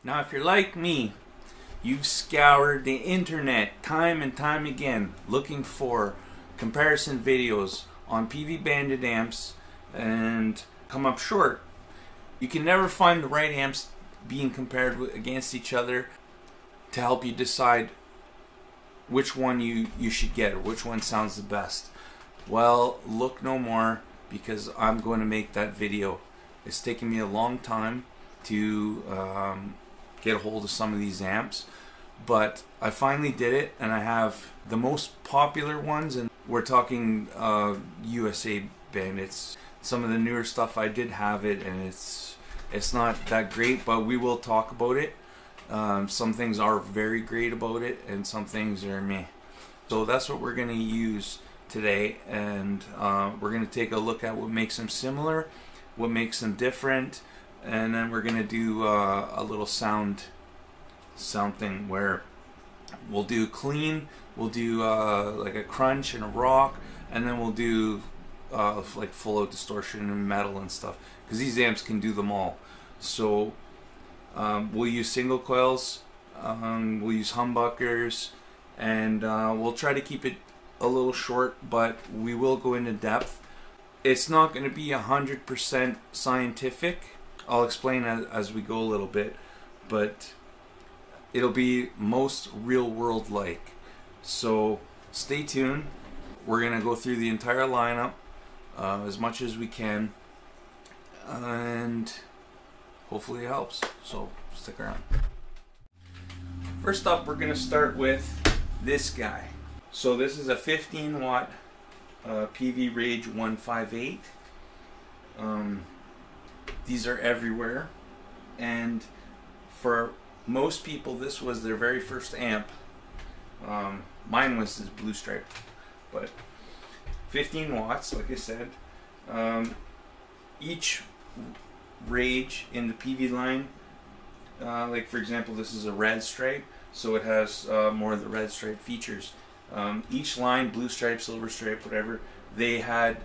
Now if you're like me, you've scoured the internet time and time again looking for comparison videos on Peavey Bandit amps and come up short. You can never find the right amps being compared against each other to help you decide which one you should get or which one sounds the best. Well, look no more, because I'm going to make that video. It's taken me a long time to get a hold of some of these amps, but I finally did it, and I have the most popular ones, and we're talking USA Bandits. Some of the newer stuff, I did have it, and it's not that great, but we will talk about it. Some things are very great about it, and some things are meh. So that's what we're going to use today, and we're going to take a look at what makes them similar, what makes them different, and then we're going to do a little sound thing where we'll do clean, we'll do like a crunch and a rock, and then we'll do like full out distortion and metal and stuff, because these amps can do them all. So we'll use single coils, we'll use humbuckers, and we'll try to keep it a little short, but we will go into depth. It's not going to be 100% scientific. I'll explain as we go a little bit, but it'll be most real world like. So stay tuned. We're going to go through the entire lineup as much as we can, and hopefully it helps. So stick around. First up, we're going to start with this guy. So this is a 15 watt Peavey Rage 158. These are everywhere, and for most people this was their very first amp. Mine was this Blue Stripe, but 15 watts, like I said. Each Rage in the Peavey line, like for example, this is a red stripe, so it has more of the red stripe features. Each line, Blue Stripe, Silver Stripe, whatever, they had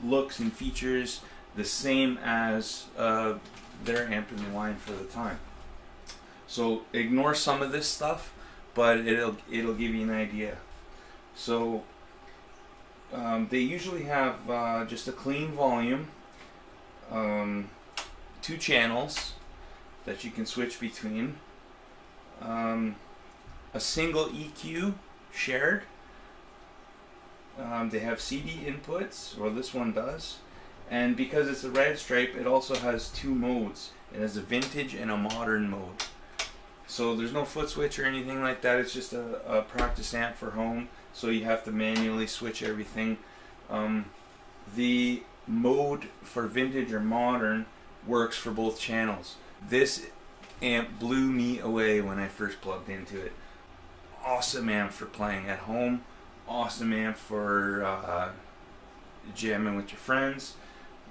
looks and features the same as their amp in the line for the time. So ignore some of this stuff, but it'll give you an idea. So they usually have just a clean volume, 2 channels that you can switch between, a single EQ shared. They have CD inputs, or this one does, and because it's a red stripe, it also has 2 modes. It has a vintage and a modern mode. So there's no foot switch or anything like that. It's just a practice amp for home, so you have to manually switch everything. The mode for vintage or modern works for both channels. This amp blew me away when I first plugged into it. Awesome amp for playing at home, awesome amp for jamming with your friends.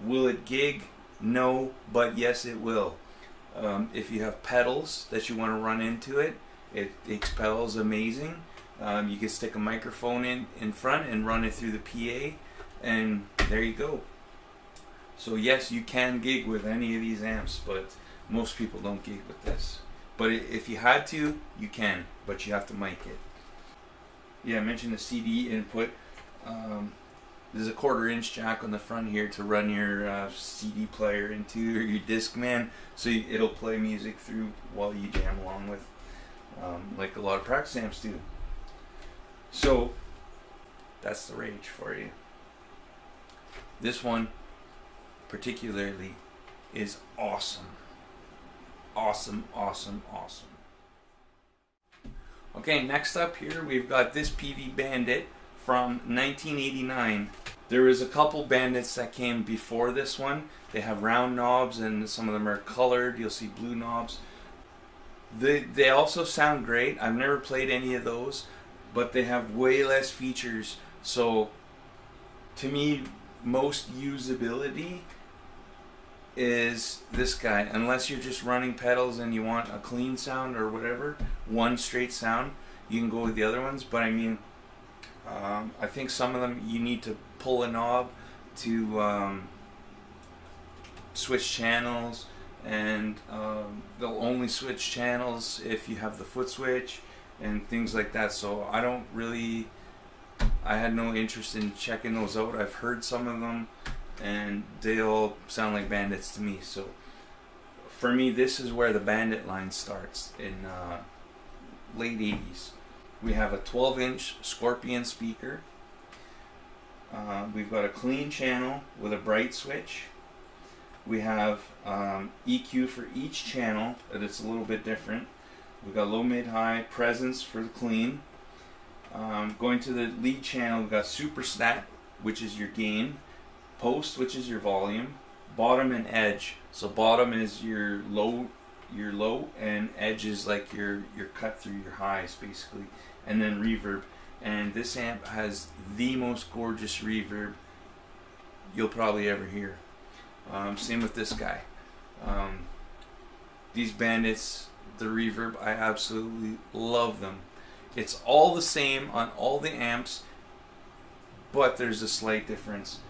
Will it gig? No, but yes it will. If you have pedals that you want to run into it, it makes pedals amazing. You can stick a microphone in front and run it through the PA, and there you go. So yes, you can gig with any of these amps, but most people don't gig with this. But if you had to, you can, but you have to mic it. Yeah, I mentioned the CD input. There's a 1/4 inch jack on the front here to run your CD player into, or your Discman, so it'll play music through while you jam along with, like a lot of practice amps do. So that's the Rage for you. This one particularly is awesome. Awesome, awesome, awesome. Okay, next up here we've got this Peavey Bandit from 1989. There was a couple Bandits that came before this one. They have round knobs, and some of them are colored. You'll see blue knobs. They also sound great. I've never played any of those, but they have way less features. So to me, most usability is this guy, unless you're just running pedals and you want a clean sound or whatever, one straight sound, you can go with the other ones. But I mean, I think some of them you need to pull a knob to switch channels and they'll only switch channels if you have the foot switch and things like that. So I had no interest in checking those out. I've heard some of them and they all sound like Bandits to me. So for me, this is where the Bandit line starts in late 80s. We have a 12-inch Scorpion speaker. We've got a clean channel with a bright switch. We have EQ for each channel, but it's a little bit different. We've got low, mid, high, presence for the clean. Going to the lead channel, we've got super stat, which is your gain, post, which is your volume, bottom and edge. So bottom is your low, and edge is like your cut through your highs, basically, and then reverb. And this amp has the most gorgeous reverb you'll probably ever hear. Same with this guy. These Bandits, the reverb, I absolutely love them. It's all the same on all the amps, but there's a slight difference.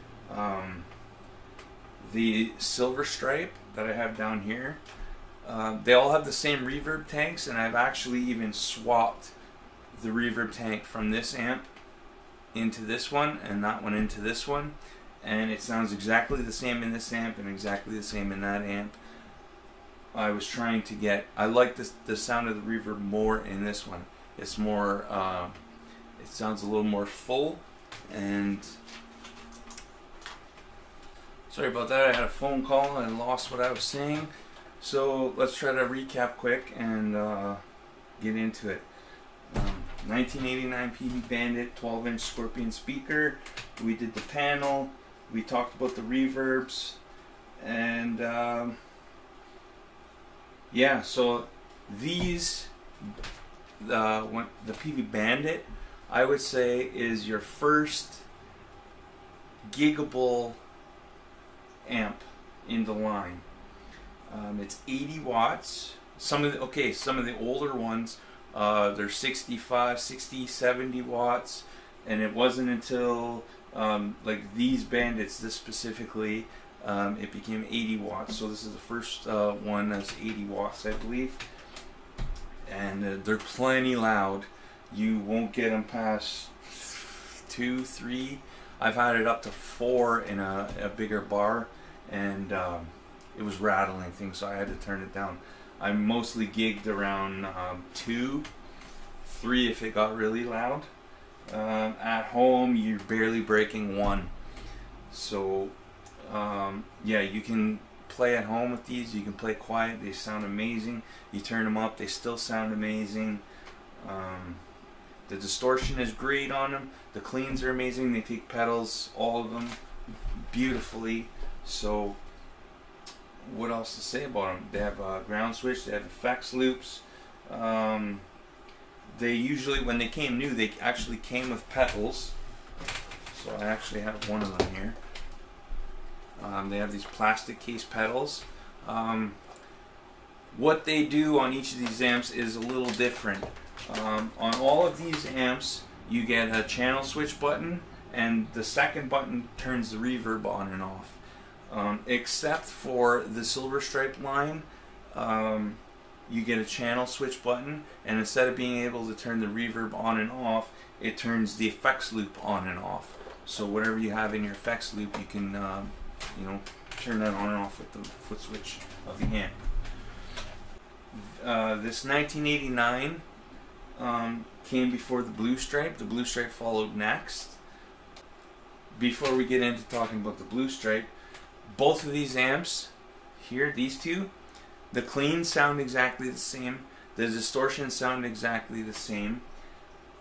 The silver stripe that I have down here, they all have the same reverb tanks, and I've actually even swapped the reverb tank from this amp into this one and that one into this one, and it sounds exactly the same in this amp and exactly the same in that amp. I like the sound of the reverb more in this one. It's more, it sounds a little more full. And sorry about that, I had a phone call and lost what I was saying. So let's try to recap quick and get into it. 1989 Peavey Bandit 12-inch Scorpion speaker. We did the panel. We talked about the reverbs, and yeah. So these, the Peavey Bandit, I would say, is your first giggable amp in the line. It's 80 watts. Some of the older ones, they're 65, 60, 70 watts, and it wasn't until like these Bandits, this specifically, it became 80 watts. So this is the first one that's 80 watts, I believe, and they're plenty loud. You won't get them past 2, 3. I've had it up to 4 in a bigger bar, and it was rattling things, so I had to turn it down. I mostly gigged around 2, 3 if it got really loud. At home, you're barely breaking 1. So yeah, you can play at home with these. You can play quiet. They sound amazing. You turn them up, they still sound amazing. The distortion is great on them. The cleans are amazing. They take pedals, all of them, beautifully. So what else to say about them? They have a ground switch. They have effects loops. They usually, when they came new, they actually came with pedals. So I actually have one of them here. They have these plastic case pedals. What they do on each of these amps is a little different. On all of these amps, you get a channel switch button, and the second button turns the reverb on and off. Except for the silver stripe line, you get a channel switch button, and instead of being able to turn the reverb on and off, it turns the effects loop on and off. So whatever you have in your effects loop, you can you know, turn that on and off with the foot switch of the amp. This 1989 came before the blue stripe. The blue stripe followed next. Before we get into talking about the blue stripe, both of these amps here, these two, the cleans sound exactly the same. The distortions sound exactly the same.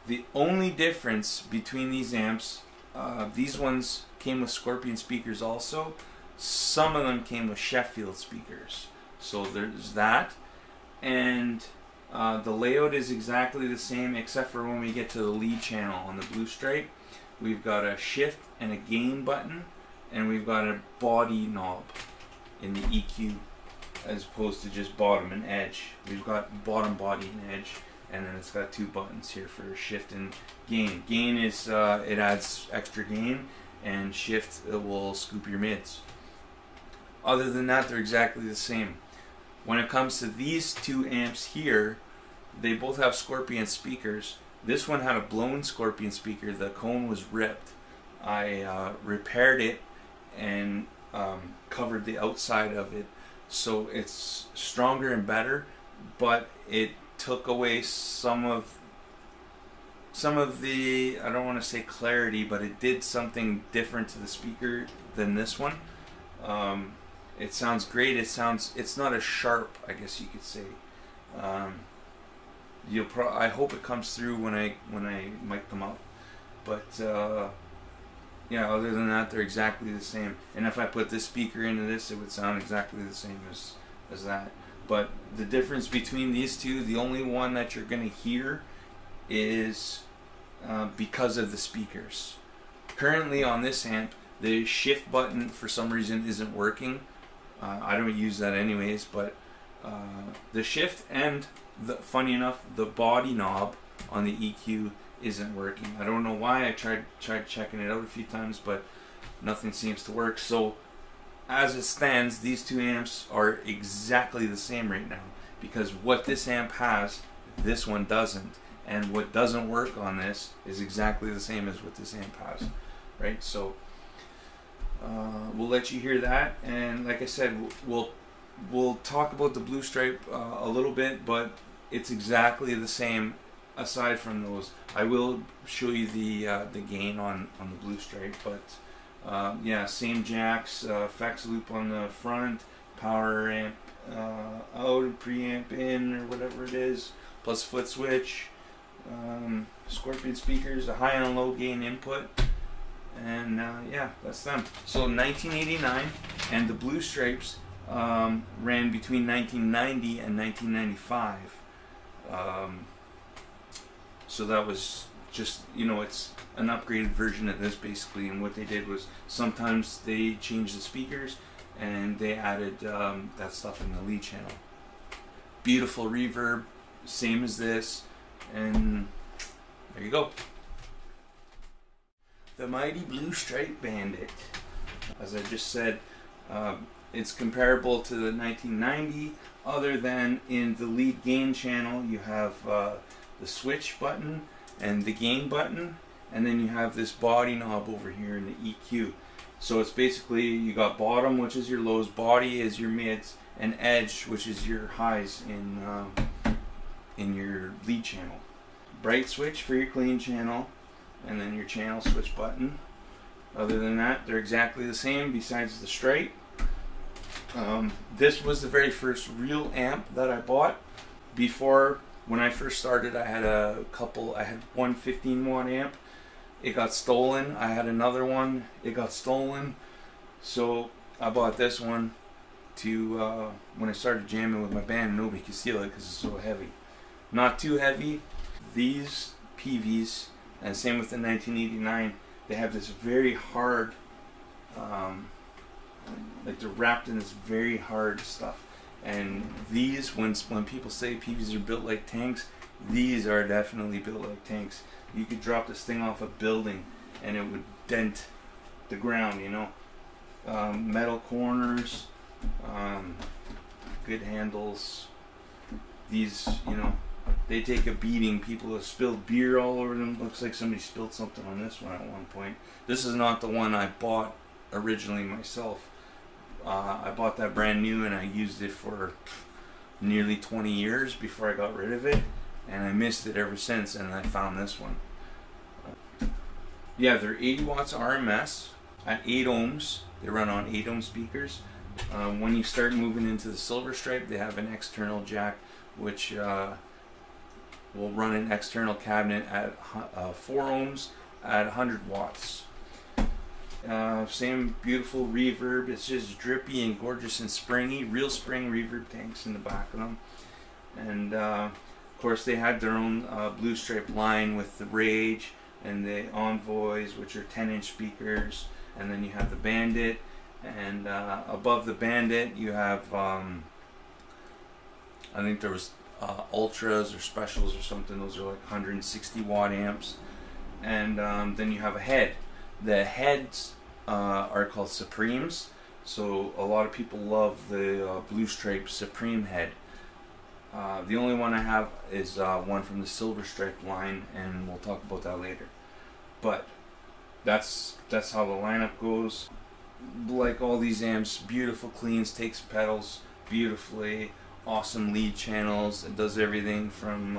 The only difference between these amps, these ones came with Scorpion speakers also. Some of them came with Sheffield speakers. So there's that. And the layout is exactly the same, except for when we get to the lead channel on the blue stripe. We've got a shift and a gain button, and we've got a body knob in the EQ, as opposed to just bottom and edge. We've got bottom, body, and edge, and then it's got 2 buttons here for shift and gain. Gain is it adds extra gain, and shift, it will scoop your mids. Other than that, they're exactly the same. When it comes to these two amps here, they both have Scorpion speakers. This one had a blown Scorpion speaker. The cone was ripped. I repaired it and covered the outside of it, so it's stronger and better, but it took away some of the, I don't want to say clarity, but it did something different to the speaker than this one. It sounds great. It's not as sharp, I guess you could say. I hope it comes through when I mic them up, but yeah, other than that, they're exactly the same. And if I put this speaker into this, it would sound exactly the same as that. But the difference between these two, the only one that you're going to hear is because of the speakers. Currently on this amp, the shift button for some reason isn't working. I don't use that anyways, but the shift and, funny enough, the body knob on the EQ isn't working. I don't know why. I tried checking it out a few times, but nothing seems to work. So as it stands, these two amps are exactly the same right now, because what this amp has, this one doesn't, and what doesn't work on this is exactly the same as what this amp has, right? So we'll let you hear that, and like I said, we'll talk about the Blue Stripe a little bit, but it's exactly the same. Aside from those, I will show you the gain on the Blue Stripe, but yeah, same jacks, effects loop on the front, power amp out and preamp in, or whatever it is, plus foot switch, Scorpion speakers, a high and low gain input, and yeah, that's them. So 1989, and the Blue Stripes ran between 1990 and 1995. So that was just, you know, it's an upgraded version of this basically, and what they did was sometimes they changed the speakers and they added that stuff in the lead channel. Beautiful reverb, same as this, and there you go. The mighty Blue Stripe Bandit. As I just said, it's comparable to the 1990, other than in the lead gain channel you have the switch button and the gain button, and then you have this body knob over here in the EQ. So it's basically, you got bottom, which is your lows, body is your mids, and edge, which is your highs in your lead channel. Bright switch for your clean channel, and then your channel switch button. Other than that, they're exactly the same besides the stripe. This was the very first real amp that I bought. Before, when I first started, I had one 15-watt amp. It got stolen. I had another one. It got stolen. So I bought this one to, when I started jamming with my band, nobody could steal it because it's so heavy. Not too heavy. These Peaveys, and same with the 1989, they have this very hard, like they're wrapped in this very hard stuff. And these, when people say Peaveys are built like tanks, these are definitely built like tanks. You could drop this thing off a building and it would dent the ground, you know. Metal corners, good handles. These, you know, they take a beating. People have spilled beer all over them. Looks like somebody spilled something on this one at one point. This is not the one I bought originally myself. I bought that brand new and I used it for nearly 20 years before I got rid of it, and I missed it ever since, and I found this one. Yeah, they're 80 watts RMS at 8 ohms. They run on 8 ohm speakers. When you start moving into the Silver Stripe, they have an external jack which will run an external cabinet at 4 ohms at 100 watts. Same beautiful reverb. It's just drippy and gorgeous and springy. Real spring reverb tanks in the back of them. And of course they had their own Blue Stripe line with the Rage and the Envoys, which are 10-inch speakers. And then you have the Bandit, and above the Bandit you have I think there was Ultras or Specials or something. Those are like 160 watt amps. And then you have a head. The heads are called Supremes. So a lot of people love the Pro+Supreme head. The only one I have is one from the Silver Stripe line, and we'll talk about that later. But that's how the lineup goes. Like all these amps, beautiful cleans, takes pedals beautifully, awesome lead channels. It does everything from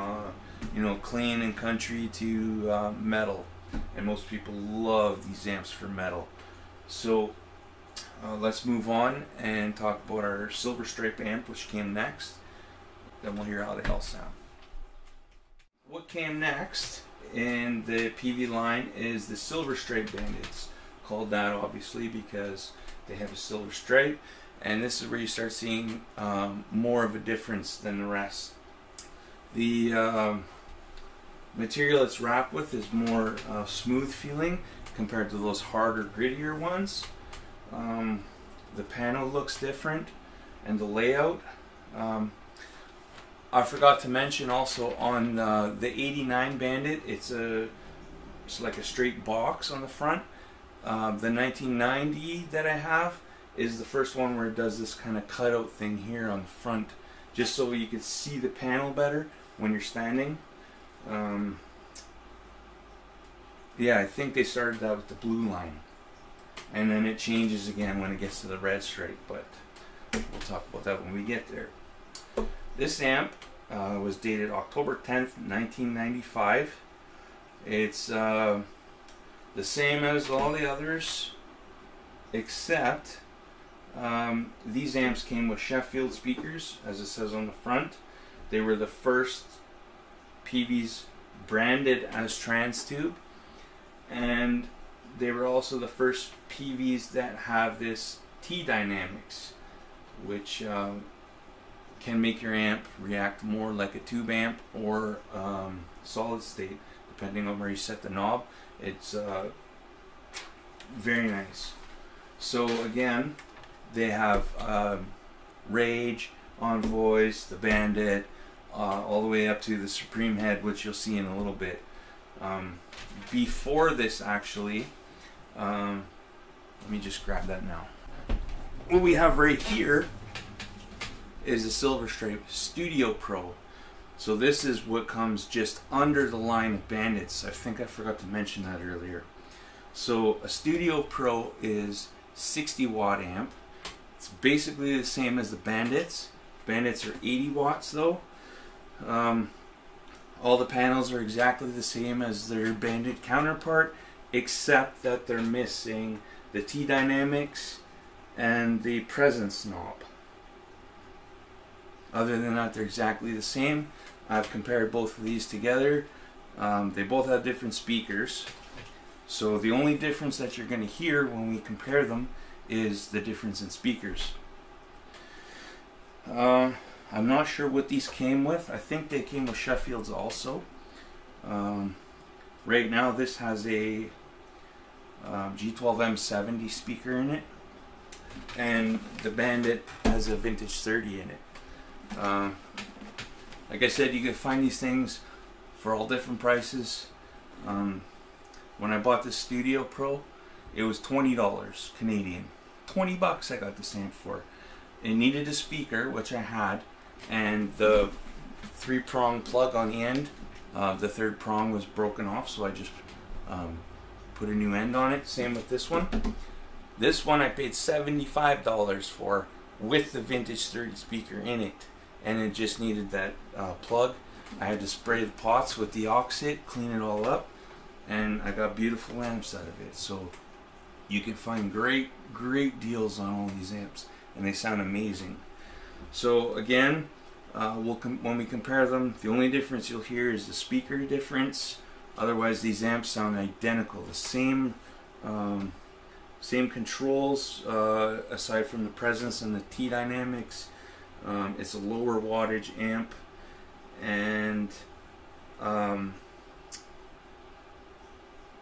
you know, clean and country to metal, and most people love these amps for metal. So let's move on and talk about our Silver Stripe amp, which came next. Then we'll hear how the hell sound. What came next in the Peavey line is the Silver Stripe Bandits. Called that obviously because they have a silver stripe, and this is where you start seeing more of a difference than the rest. The material it's wrapped with is more smooth feeling compared to those harder, grittier ones. The panel looks different, and the layout. I forgot to mention also on the 89 Bandit, it's like a straight box on the front. The 1990 that I have is the first one where it does this kind of cutout thing here on the front, just so you can see the panel better when you're standing. Yeah, I think they started that with the blue line, and then it changes again when it gets to the red stripe, but we'll talk about that when we get there. This amp was dated October 10th, 1995. It's the same as all the others, except these amps came with Sheffield speakers, as it says on the front. They were the first Peaveys branded as trans tube, and they were also the first Peaveys that have this T dynamics, which can make your amp react more like a tube amp or solid state, depending on where you set the knob. It's very nice. So again, they have Rage, Envoys, the Bandit, all the way up to the Supreme head, which you'll see in a little bit. Before this, actually, let me just grab that now. What we have right here is a Silver Stripe Studio Pro. So this is what comes just under the line of Bandits. I think I forgot to mention that earlier. So a Studio Pro is 60 watt amp. It's basically the same as the Bandits. Bandits are 80 watts though. All the panels are exactly the same as their Bandit counterpart, except that they're missing the T dynamics and the presence knob. Other than that, they're exactly the same. I've compared both of these together. They both have different speakers. So the only difference that you're going to hear when we compare them is the difference in speakers. I'm not sure what these came with. I think they came with Sheffields also. Right now this has a G12M70 speaker in it, and the Bandit has a Vintage 30 in it. Like I said, you can find these things for all different prices. When I bought this Studio Pro, it was $20 Canadian. 20 bucks I got this amp for. It needed a speaker, which I had, and the 3-prong plug on the end, the 3rd prong was broken off, so I just put a new end on it. Same with this one. This one I paid $75 for, with the Vintage 30 speaker in it, and it just needed that plug. I had to spray the pots with the Oxit, clean it all up, and I got beautiful amps out of it. So you can find great deals on all these amps, and they sound amazing. So again, when we compare them, the only difference you'll hear is the speaker difference. Otherwise, these amps sound identical. The same controls, aside from the presence and the T dynamics. It's a lower wattage amp, and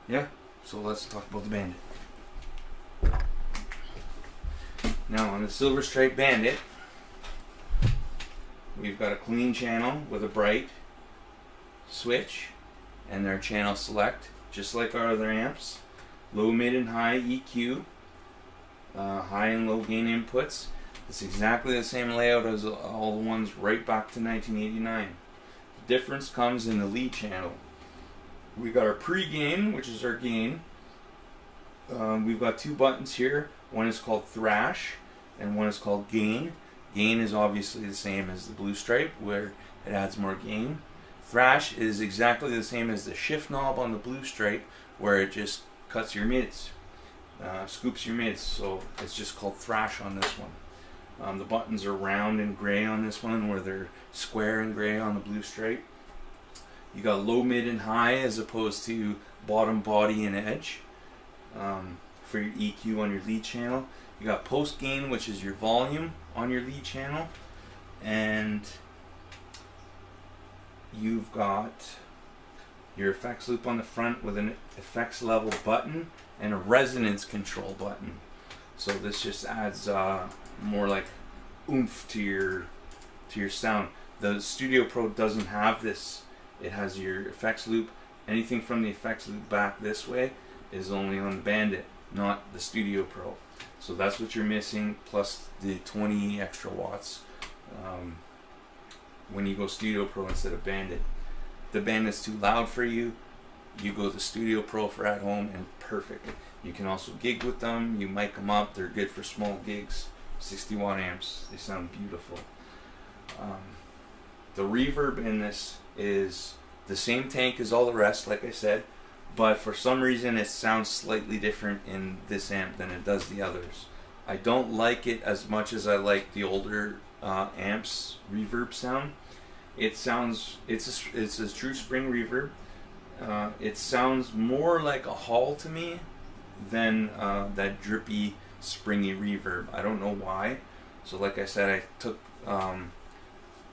yeah, so let's talk about the Bandit. Now on the Silver Stripe Bandit, we've got a clean channel with a bright switch and their channel select, just like our other amps. Low, mid, and high EQ. high and low gain inputs. It's exactly the same layout as all the ones right back to 1989. The difference comes in the lead channel. We got our pre-gain, which is our gain. We've got two buttons here. One is called thrash and one is called gain. Gain is obviously the same as the blue stripe, where it adds more gain. Thrash is exactly the same as the shift knob on the blue stripe, where it just cuts your mids, scoops your mids. So it's just called thrash on this one. The buttons are round and gray on this one, where they're square and gray on the blue stripe. You got low, mid, and high as opposed to bottom, body, and edge for your EQ on your lead channel. You got post gain, which is your volume on your lead channel, and you've got your effects loop on the front with an effects level button and a resonance control button. So this just adds more like oomph to your sound. The Studio Pro doesn't have this. It has your effects loop. Anything from the effects loop back this way is only on the Bandit, not the Studio Pro. So that's what you're missing, plus the 20 extra watts when you go Studio Pro instead of Bandit. The Bandit's too loud for you. You go the Studio Pro for at home, and perfect. You can also gig with them. You mic them up. They're good for small gigs. 60 watt amps. They sound beautiful. The reverb in this is the same tank as all the rest, like I said, but for some reason it sounds slightly different in this amp than it does the others. I don't like it as much as I like the older amps reverb sound. It sounds, it's a true spring reverb. It sounds more like a Hall to me than that drippy, springy reverb. I don't know why. So like I said, I took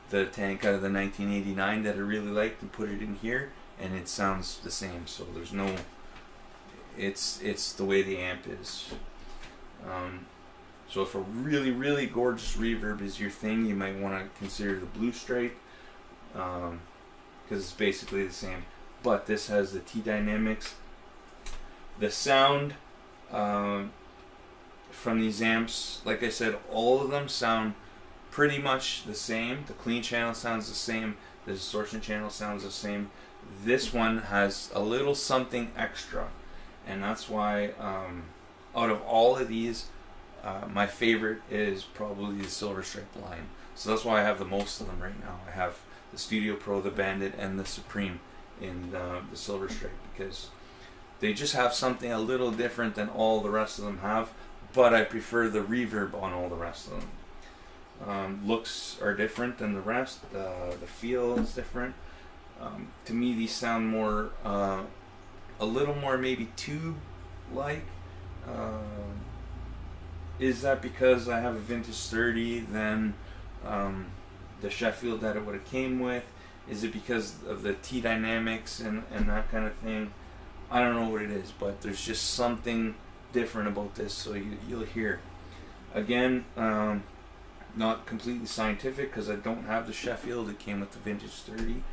the tank out of the 1989 that I really liked and put it in here, and it sounds the same. So there's no, it's the way the amp is. So if a really, really gorgeous reverb is your thing, you might want to consider the blue stripe, because it's basically the same. But this has the T dynamics. The sound from these amps, like I said, all of them sound pretty much the same. The clean channel sounds the same. The distortion channel sounds the same. This one has a little something extra, and that's why out of all of these, my favorite is probably the Silver Stripe line. So that's why I have the most of them right now. I have the Studio Pro, the Bandit, and the Supreme in the Silver Stripe, because they just have something a little different than all the rest of them have, but I prefer the reverb on all the rest of them. Looks are different than the rest. The feel is different. To me, these sound more, a little more maybe tube-like. Is that because I have a vintage 30 than the Sheffield that it would have came with? Is it because of the T dynamics and that kind of thing? I don't know what it is, but there's just something different about this, so you'll hear. Again, not completely scientific, because I don't have the Sheffield. It came with the vintage 30.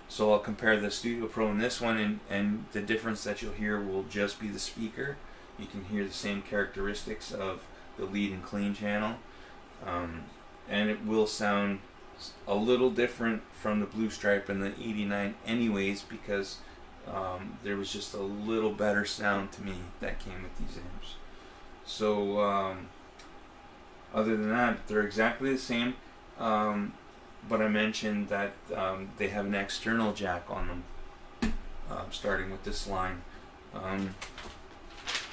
So I'll compare the Studio Pro and this one, and the difference that you'll hear will just be the speaker. You can hear the same characteristics of the lead and clean channel, and it will sound a little different from the Blue Stripe and the 89 anyways, because there was just a little better sound to me that came with these amps. So other than that, they're exactly the same, but I mentioned that they have an external jack on them, starting with this line.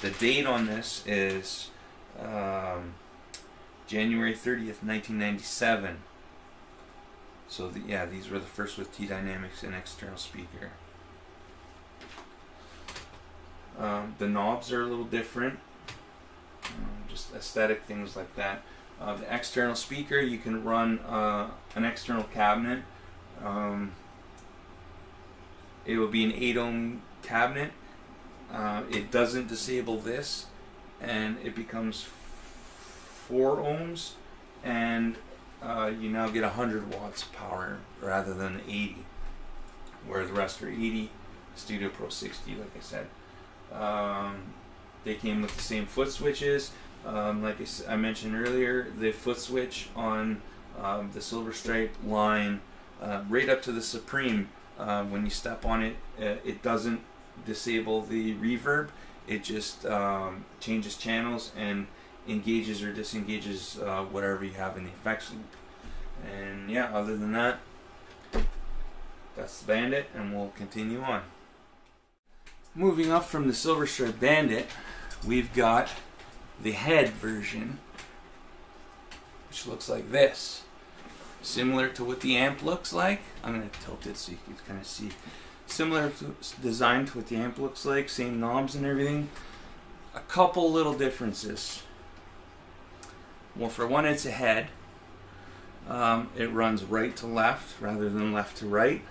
The date on this is January 30th, 1997. So yeah, these were the first with T dynamics and external speaker. The knobs are a little different, just aesthetic things like that. The external speaker, you can run an external cabinet. It will be an 8 ohm cabinet. It doesn't disable this, and it becomes 4 ohms, and you now get 100 watts of power rather than 80, where the rest are 80. Studio Pro 60, like I said. They came with the same foot switches. Like I mentioned earlier, the foot switch on the Silver Stripe line, right up to the Supreme, when you step on it, it doesn't disable the reverb. It just changes channels and engages or disengages whatever you have in the effects loop. And yeah, other than that, that's the Bandit, and we'll continue on. Moving up from the Silver Stripe Bandit, we've got the head version, which looks like this. Similar to what the amp looks like. I'm going to tilt it so you can kind of see. Similar to design to what the amp looks like, same knobs and everything. A couple little differences. Well, for one, it's a head. It runs right to left rather than left to right.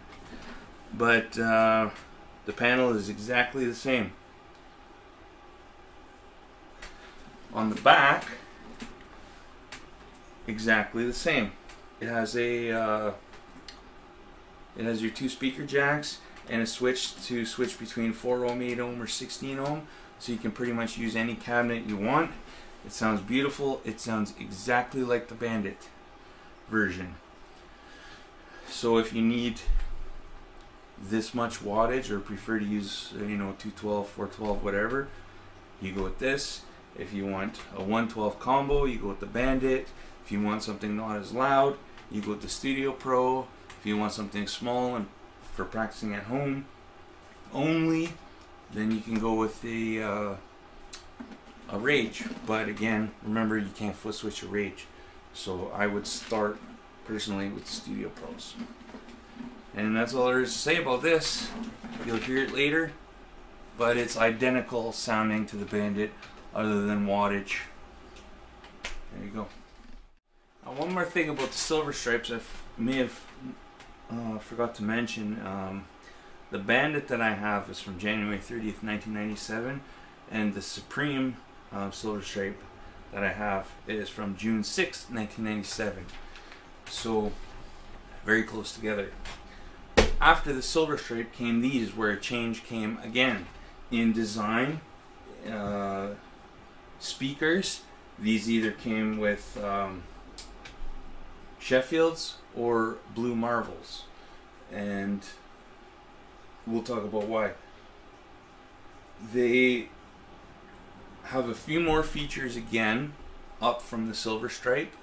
But the panel is exactly the same. On the back, exactly the same. It has a it has your 2 speaker jacks and a switch to switch between 4 ohm, 8 ohm, or 16 ohm, so you can pretty much use any cabinet you want. It sounds beautiful. It sounds exactly like the Bandit version. So if you need this much wattage or prefer to use 212, 412, whatever, you go with this. If you want a 112 combo, you go with the Bandit. If you want something not as loud, you go with the Studio Pro. If you want something small and for practicing at home only, then you can go with a Rage. But again, remember, you can't foot switch a Rage. So I would start personally with the Studio Pros. And that's all there is to say about this. You'll hear it later, but it's identical sounding to the Bandit other than wattage. There you go. Now, one more thing about the Silver Stripes I may have forgot to mention. The Bandit that I have is from January 30th, 1997, and the Supreme Silver Stripe that I have is from June 6th, 1997. So very close together. After the Silver Stripe came these, where a change came again in design. Speakers, these either came with Sheffields or Blue Marvels, and we'll talk about why. They have a few more features again up from the Silver Stripe,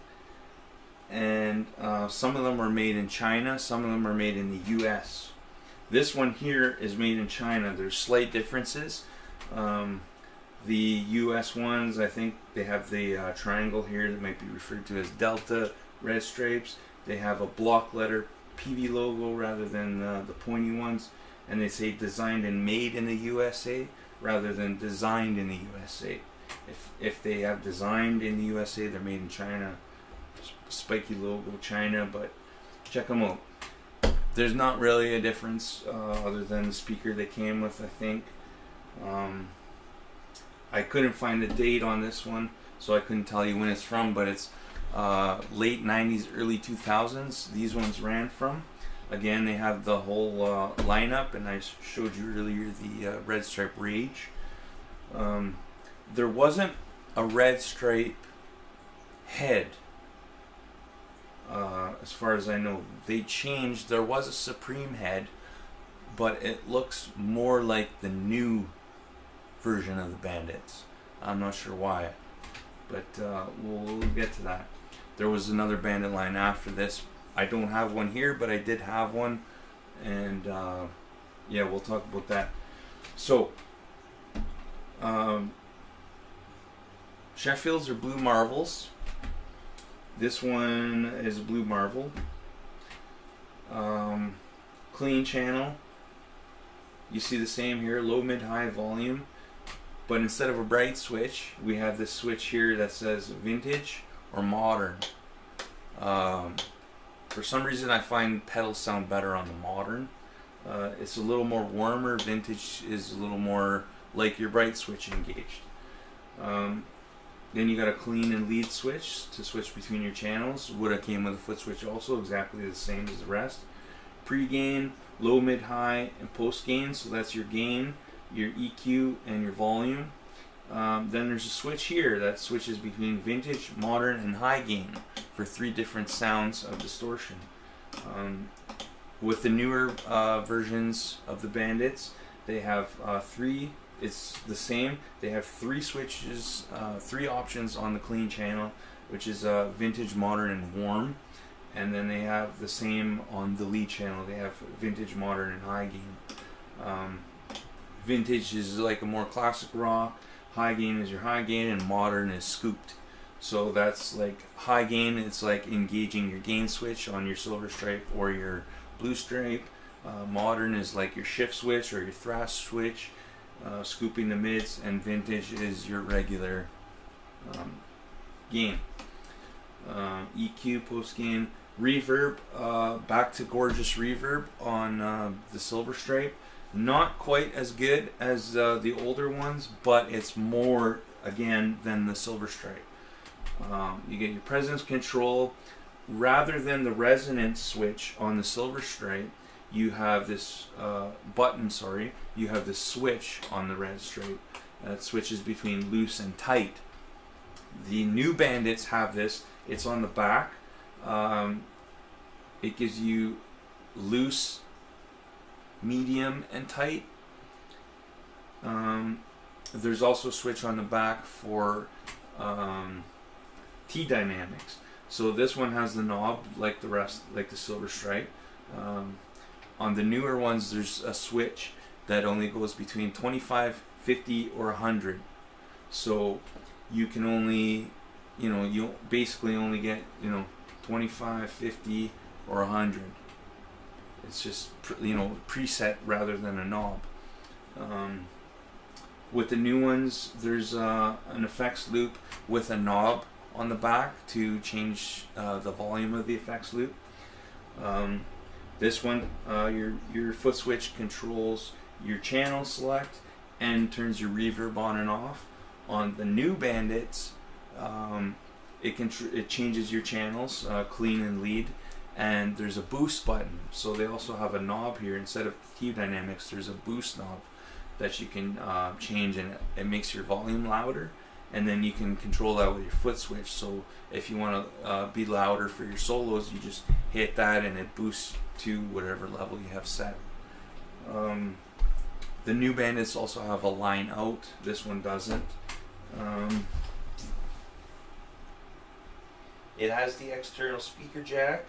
and some of them are made in China, some of them are made in the US. This one here is made in China. There's slight differences. The US ones, I think they have the triangle here that might be referred to as Delta red stripes. They have a block letter Peavey logo rather than the pointy ones, and they say designed and made in the USA rather than designed in the USA. If they have designed in the USA, they're made in China. Spiky logo, China, but check them out. There's not really a difference other than the speaker they came with, I think. I couldn't find a date on this one, so I couldn't tell you when it's from, but it's late 90s, early 2000s these ones ran from. Again, they have the whole lineup, and I showed you earlier the Red Stripe Rage. There wasn't a Red Stripe head, as far as I know. They changed. There was a Supreme head, but it looks more like the new version of the Bandits. I'm not sure why, but we'll get to that. There was another Bandit line after this. I don't have one here, but I did have one, and yeah, we'll talk about that. So Sheffields are Blue Marvels. This one is a Blue Marvel. Clean channel. You see the same here, low, mid, high volume. But instead of a bright switch, we have this switch here that says vintage or modern. For some reason, I find pedals sound better on the modern. It's a little more warmer. Vintage is a little more like your bright switch engaged. Then you got a clean and lead switch to switch between your channels. Would have came with a foot switch also, exactly the same as the rest. Pre-gain, low, mid, high, and post-gain. So that's your gain, your EQ, and your volume. Then there's a switch here that switches between vintage, modern, and high gain for 3 different sounds of distortion. With the newer versions of the Bandits, they have 3. It's the same. They have 3 switches, 3 options on the clean channel, which is vintage, modern, and warm. And then they have the same on the lead channel. They have vintage, modern, and high gain. Vintage is like a more classic rock. High gain is your high gain, and modern is scooped. So that's like high gain. It's like engaging your gain switch on your silver stripe or your blue stripe. Modern is like your shift switch or your thrash switch, scooping the mids, and vintage is your regular gain. EQ, post gain, reverb, back to gorgeous reverb on the silver stripe. Not quite as good as the older ones, but it's more again than the silver stripe. You get your presence control. Rather than the resonance switch on the silver stripe, you have this you have this switch on the red stripe that switches between loose and tight. The new Bandits have this. It's on the back. It gives you loose, medium, and tight. There's also a switch on the back for T dynamics. So this one has the knob like the rest, like the silver stripe. On the newer ones, there's a switch that only goes between 25, 50, or 100. So you can only, you basically only get, 25, 50, or 100. It's just, preset rather than a knob. With the new ones, there's an effects loop with a knob on the back to change the volume of the effects loop. This one, your foot switch controls your channel select and turns your reverb on and off. On the new Bandits, it changes your channels, clean and lead, and there's a boost button. So they also have a knob here. Instead of Q dynamics, there's a boost knob that you can change, and it makes your volume louder. And then you can control that with your foot switch. So if you want to be louder for your solos, you just hit that and it boosts to whatever level you have set. The new Bandits also have a line out. This one doesn't. It has the external speaker jack.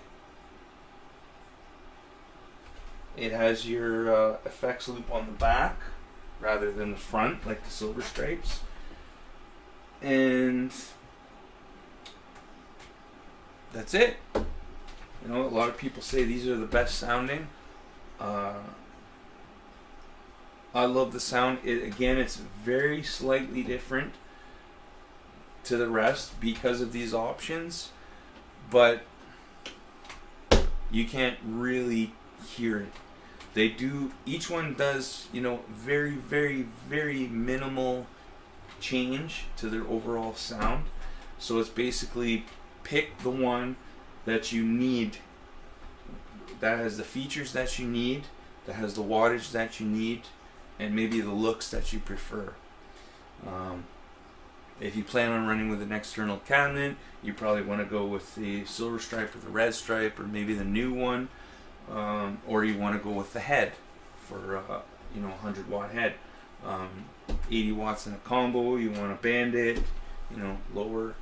It has your effects loop on the back rather than the front like the silver stripes. And that's it. A lot of people say these are the best sounding. I love the sound. Again, it's very slightly different to the rest because of these options, but you can't really hear it. Each one does, very, very, very minimal change to their overall sound. So it's basically pick the one that you need, that has the features that you need, that has the wattage that you need, and maybe the looks that you prefer. If you plan on running with an external cabinet, you probably want to go with the silver stripe or the red stripe, or maybe the new one, or you want to go with the head for 100 watt head. 80 watts in a combo. You want a Bandit, lower.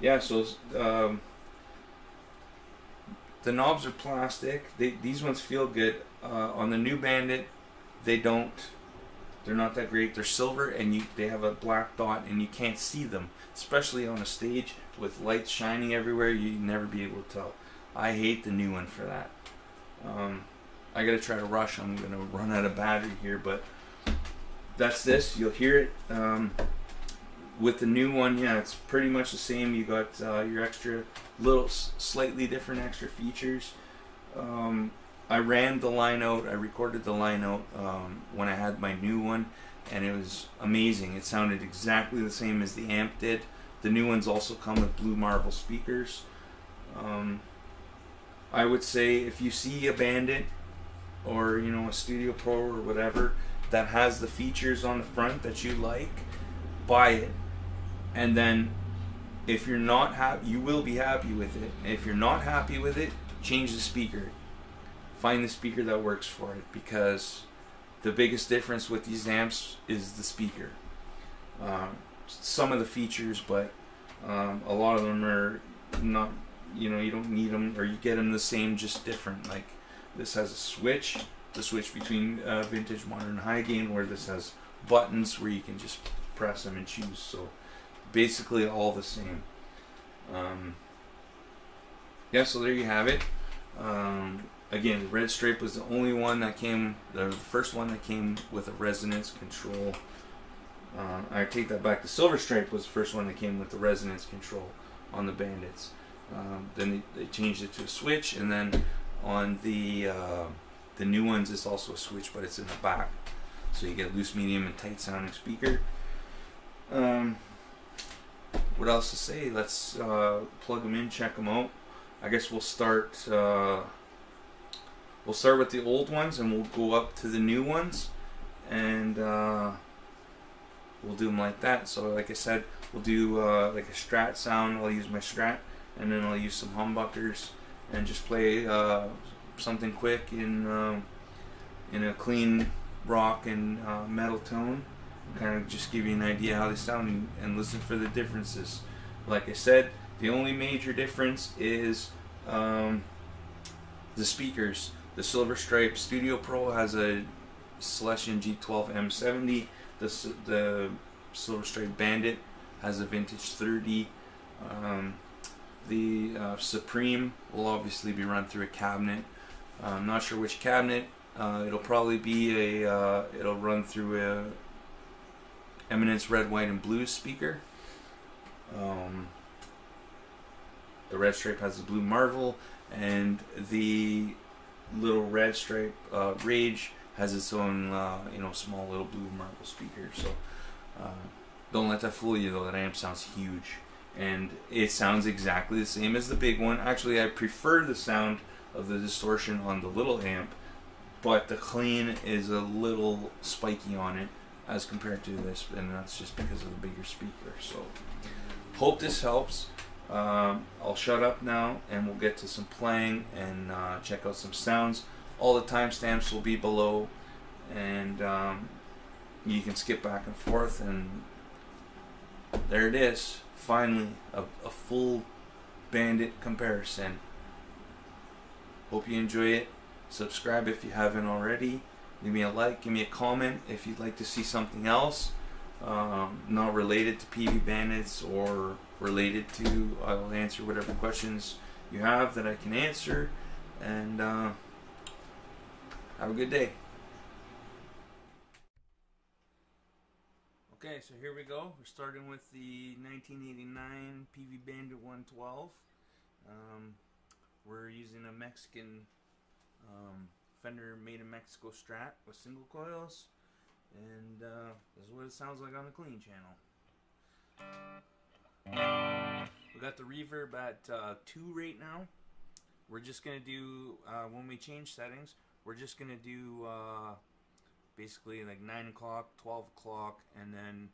Yeah, so the knobs are plastic. These ones feel good. On the new Bandit, they don't. They're not that great. They're silver, and they have a black dot, and you can't see them, especially on a stage with lights shining everywhere. You'd never be able to tell. I hate the new one for that. I gotta try to rush. I'm gonna run out of battery here, but that's this. You'll hear it. With the new one, yeah, it's pretty much the same. You got your extra slightly different extra features. I ran the line out. I recorded the line out when I had my new one, and it was amazing. It sounded exactly the same as the amp did. The new ones also come with blue marble speakers. I would say if you see a Bandit or a Studio Pro or whatever, that has the features on the front that you like, buy it. And then if you're not happy, you will be happy with it. If you're not happy with it, change the speaker. Find the speaker that works for it, because the biggest difference with these amps is the speaker. Some of the features, but a lot of them are not, you know, you don't need them, or you get them the same, just different. Like this has a switch, the switch between vintage, modern, and high gain, where this has buttons where you can just press them and choose. So basically all the same. Yeah, so there you have it. Again, the red stripe was the only one that came, the first one that came with a resonance control. I take that back. The silver stripe was the first one that came with the resonance control on the Bandits. Then they changed it to a switch, and then on the new ones it's also a switch, but it's in the back, so you get loose, medium, and tight sounding speaker. What else to say? Let's plug them in, check them out. I guess we'll start with the old ones, and we'll go up to the new ones, and we'll do them like that. So like I said, we'll do like a Strat sound. I'll use my Strat, and then I'll use some humbuckers and just play something quick in a clean rock and metal tone. Kind of just give you an idea how they sound, and listen for the differences. Like I said, the only major difference is the speakers. The Silver Stripe Studio Pro has a Celestion G12 M70. The Silver Stripe Bandit has a vintage 30. The Supreme will obviously be run through a cabinet. I'm not sure which cabinet. It'll probably be it'll run through a Eminence Red, White, and Blue speaker. The red stripe has the blue Marvel, and the little red stripe Rage has its own you know, small little blue Marvel speaker. So don't let that fool you though. That amp sounds huge, and it sounds exactly the same as the big one. Actually, I prefer the sound of the distortion on the little amp, but the clean is a little spiky on it as compared to this, and that's just because of the bigger speaker. So hope this helps. I'll shut up now, and we'll get to some playing and check out some sounds. All the timestamps will be below, and you can skip back and forth, and there it is. Finally, a full Bandit comparison. Hope you enjoy it. Subscribe if you haven't already. Give me a like, give me a comment if you'd like to see something else not related to Peavey Bandits, or related to, I'll answer whatever questions you have that I can answer, and have a good day. Okay, so here we go. We're starting with the 1989 Peavey Bandit 112. We're using a Mexican Fender made in Mexico Strat with single coils, and this is what it sounds like on the clean channel. We got the reverb at 2 right now. We're just gonna do when we change settings, we're just gonna do basically like 9 o'clock, 12 o'clock, and then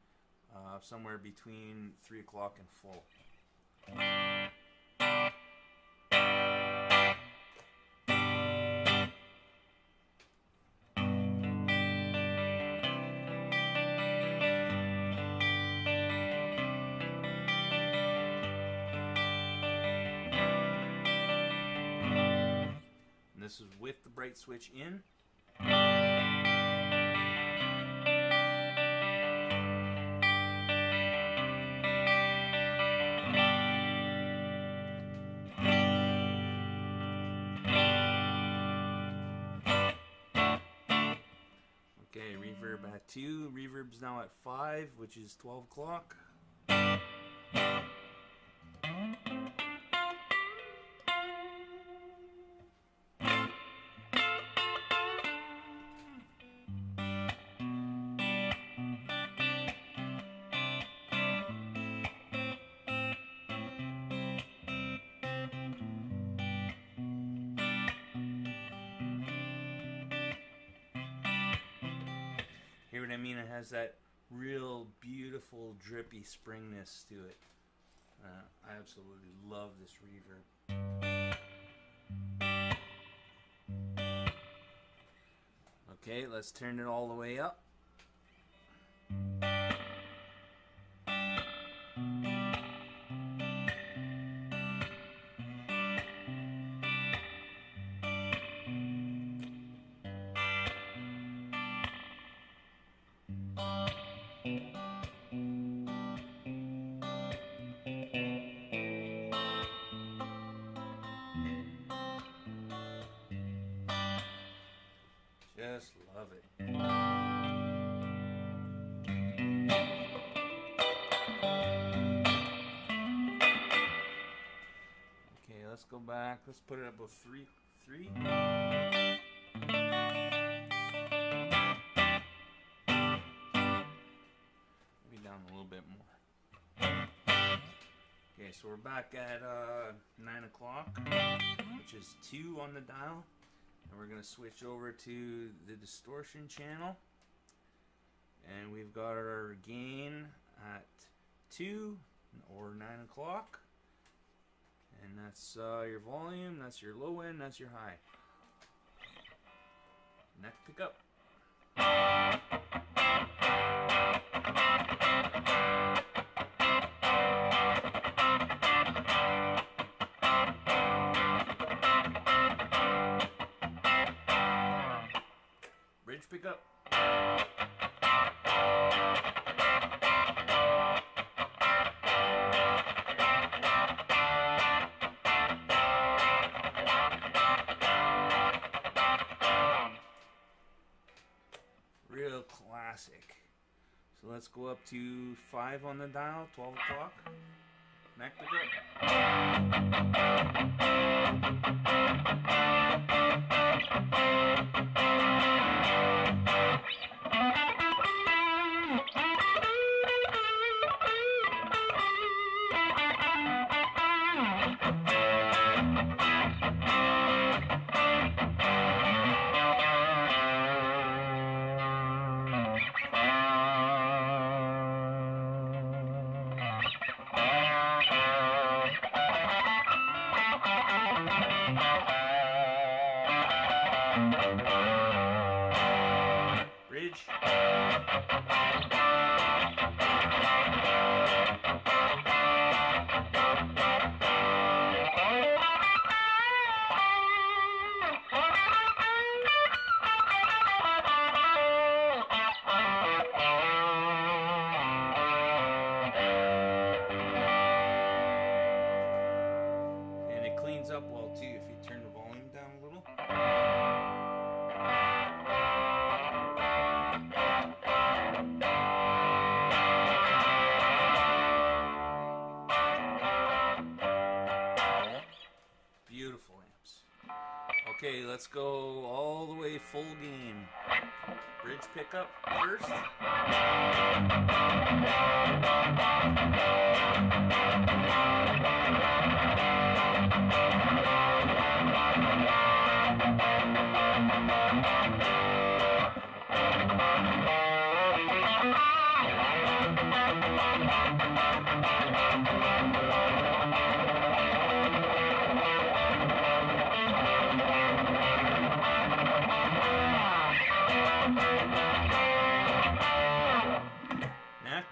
somewhere between 3 o'clock and full. This is with the bright switch in. Okay, reverb at 2. Reverb's now at 5, which is 12 o'clock. I mean? It has that real beautiful drippy springness to it. I absolutely love this reverb. Okay, let's turn it all the way up. Just love it. Okay, let's go back. Let's put it up with three. Maybe down a little bit more. Okay, so we're back at 9 o'clock, which is 2 on the dial. And we're going to switch over to the distortion channel. And we've got our gain at 2 or 9 o'clock. And that's your volume, that's your low end, that's your high. Neck pickup. Bridge pickup. Real classic. So let's go up to 5 on the dial, 12 o'clock. Neck pickup. Bridge. And it cleans up well too if you turn the volume down a little. Beautiful amps. Okay, let's go all the way full gain. Bridge pickup first. Neck.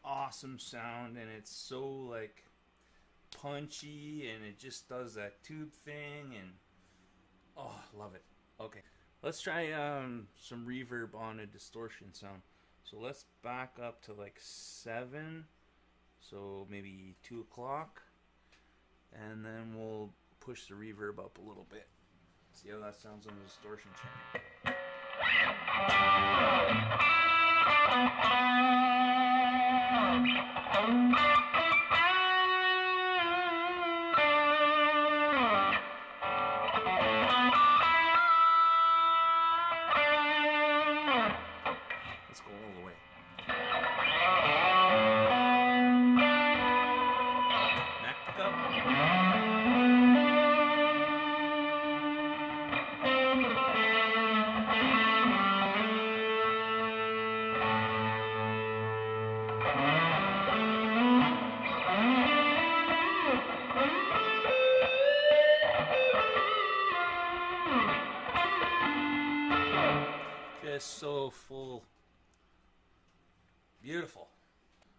Awesome sound, and it's so like punchy, and it just does that tube thing, and oh, love it. Okay, let's try some reverb on a distortion sound. So let's back up to like 7, so maybe 2 o'clock, and then we'll push the reverb up a little bit. See how that sounds on the distortion channel. Just so full. Beautiful.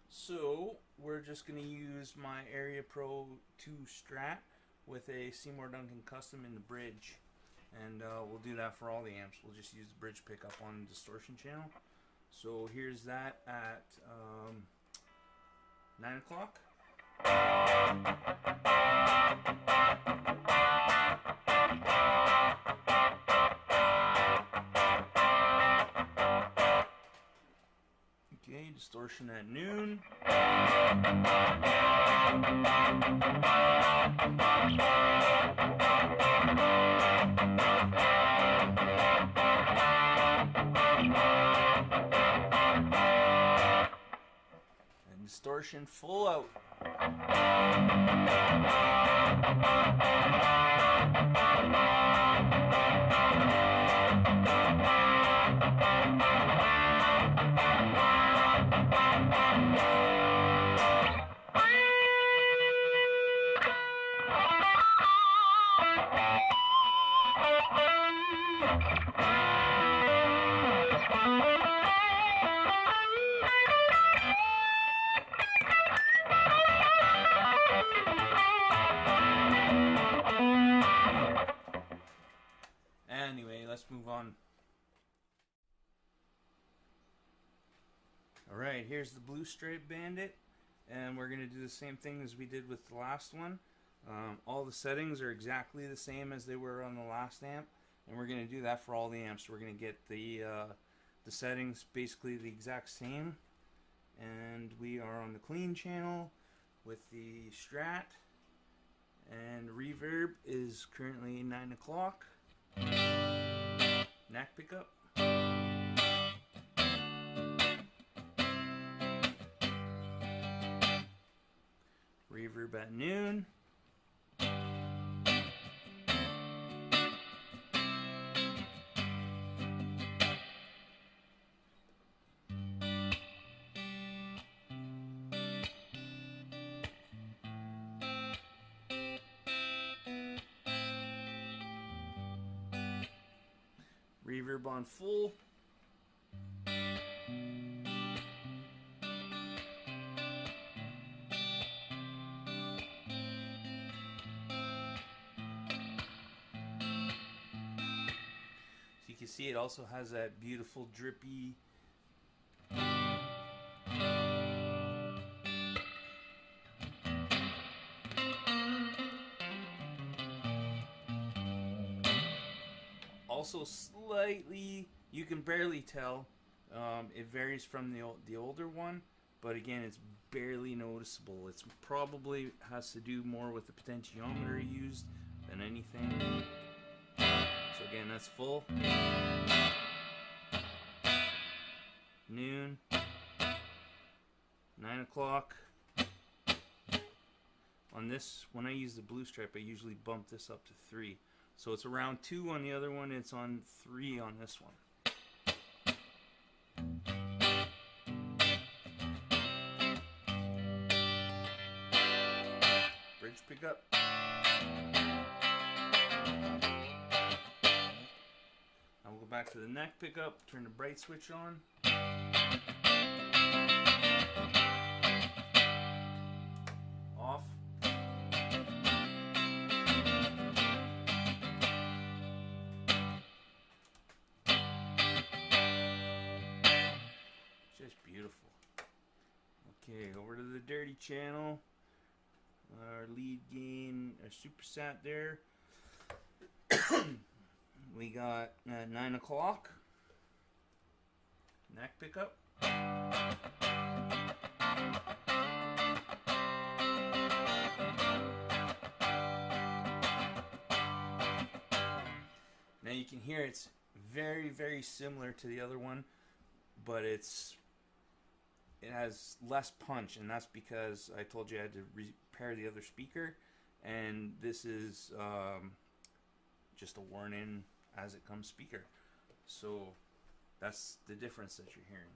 So we're just going to use my Area Pro 2 Strat with a Seymour Duncan custom in the bridge, and we'll do that for all the amps. We'll just use the bridge pickup on the distortion channel. So here's that at 9 o'clock. Okay, distortion at noon. And distortion full out. Anyway, let's move on. Alright, here's the Blue Stripe Bandit, and we're going to do the same thing as we did with the last one. All the settings are exactly the same as they were on the last amp, and we're going to do that for all the amps. We're going to get the settings basically the exact same, and we are on the clean channel with the Strat, and reverb is currently 9 o'clock. Neck pickup. Reverb at noon. Reverb on full. So you can see it also has that beautiful drippy also slightly, you can barely tell, it varies from the older one, but again it's barely noticeable. It's probably has to do more with the potentiometer used than anything. So again, that's full. Noon. 9 o'clock. On this, when I use the Blue Stripe, I usually bump this up to 3. So it's around 2 on the other one, it's on 3 on this one. Bridge pickup. Now we'll go back to the neck pickup, turn the bright switch on. Off. Just beautiful. Okay, over to the dirty channel. Our lead gain, our supersat there. We got 9 o'clock. Neck pickup. Now you can hear it's very, very similar to the other one, but it has less punch, and that's because I told you I had to repair the other speaker, and this is just a worn-in as it comes speaker. So that's the difference that you're hearing.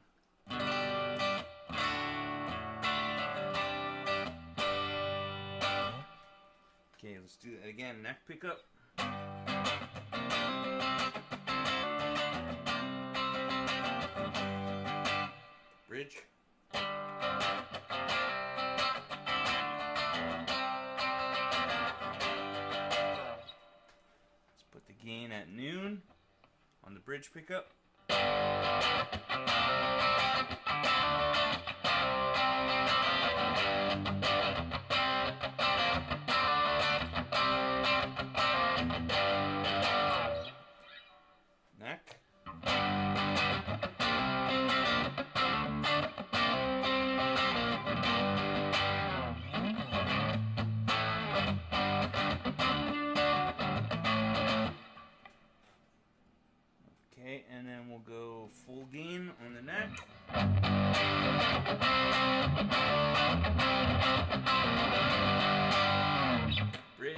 Let's do that again. Neck pickup. Bridge. Let's put the gain at noon on the bridge pickup. Neck. Okay, and then we'll go full gain on the neck. Bridge.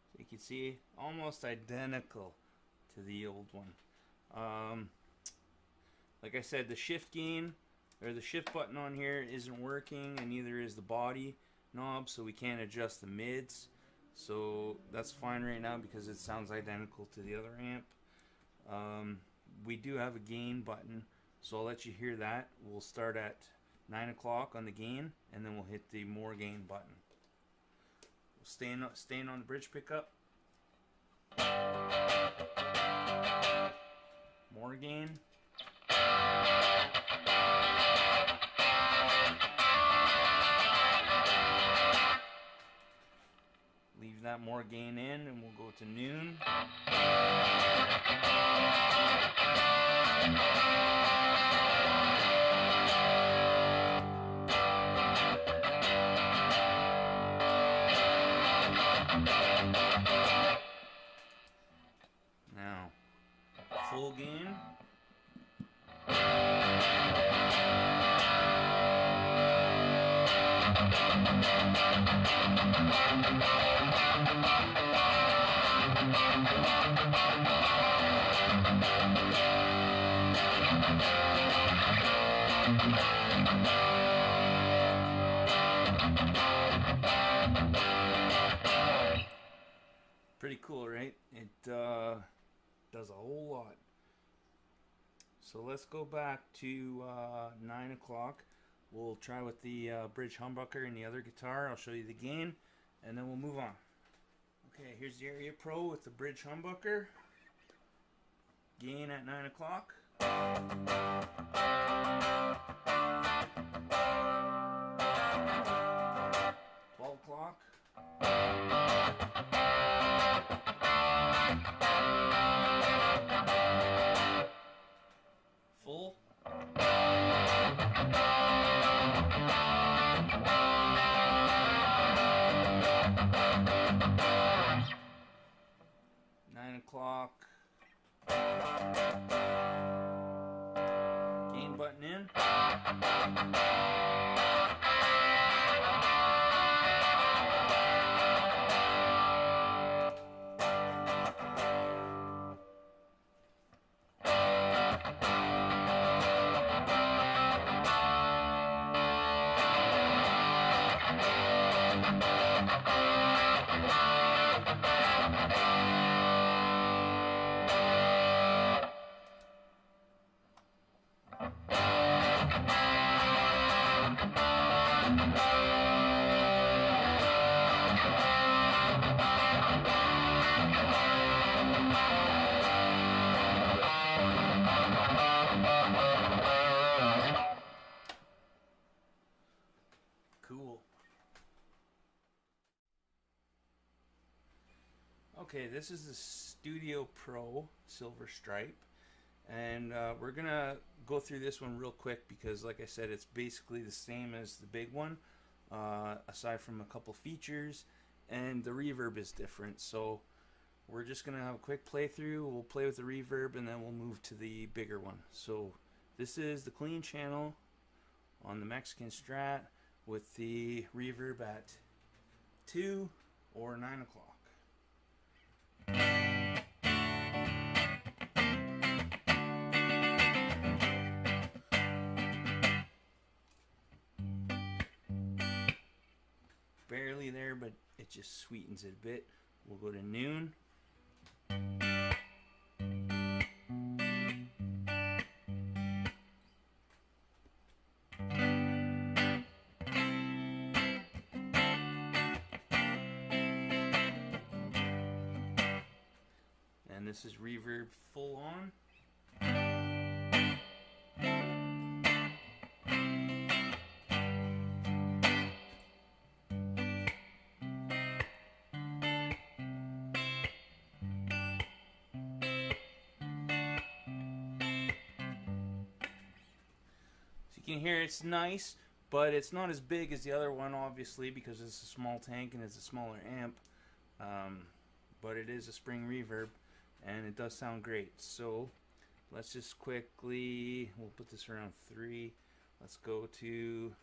So you can see, almost identical to the old one. Like I said, the shift gain or the shift button on here isn't working, and neither is the body knob, so we can't adjust the mids. So that's fine right now because it sounds identical to the other amp. We do have a gain button, so I'll let you hear that. We'll start at 9 o'clock on the gain, and then we'll hit the more gain button. Staying on the bridge pickup. More gain. Leave that more gain in, and we'll go to noon. Now, full gain. Pretty cool, right? It does a whole lot. So let's go back to 9 o'clock. We'll try with the bridge humbucker and the other guitar. I'll show you the gain, and then we'll move on. Okay, here's the Area Pro with the bridge humbucker. Gain at 9 o'clock. 12 o'clock. Full. O'clock. Gain button in. Cool. Okay, this is the Studio Pro Silver Stripe, and we're gonna go through this one real quick because, like I said, it's basically the same as the big one, aside from a couple features, and the reverb is different. So we're just gonna have a quick playthrough. We'll play with the reverb, and then we'll move to the bigger one. So this is the clean channel on the Mexican Strat with the reverb at 2 or 9 o'clock. barely there, but it just sweetens it a bit. We'll go to noon. And this is reverb full on. You can hear it's nice, but it's not as big as the other one, obviously, because it's a small tank and it's a smaller amp. But it is a spring reverb, and it does sound great. So let's just quickly, we'll put this around 3. Let's go to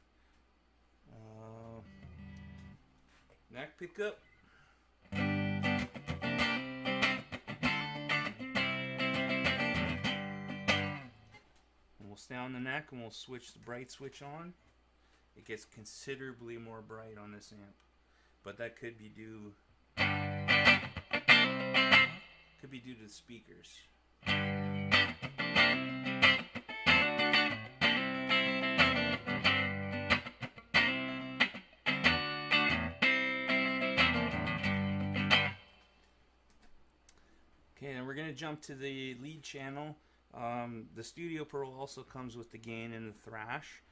neck pickup. We'll stay on the neck and we'll switch the bright switch on. It gets considerably more bright on this amp, but that could be due to the speakers. Okay, then we're going to jump to the lead channel. The Studio Pro also comes with the gain and the thrash,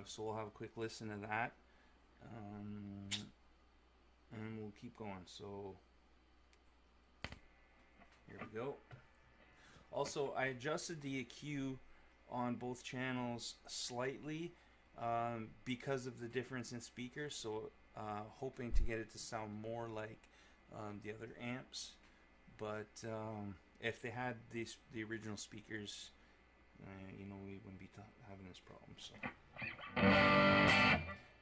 so we'll have a quick listen to that, and we'll keep going. So here we go. Also, I adjusted the EQ on both channels slightly because of the difference in speakers, so hoping to get it to sound more like the other amps, but if they had the original speakers, you know, we wouldn't be having this problem. So,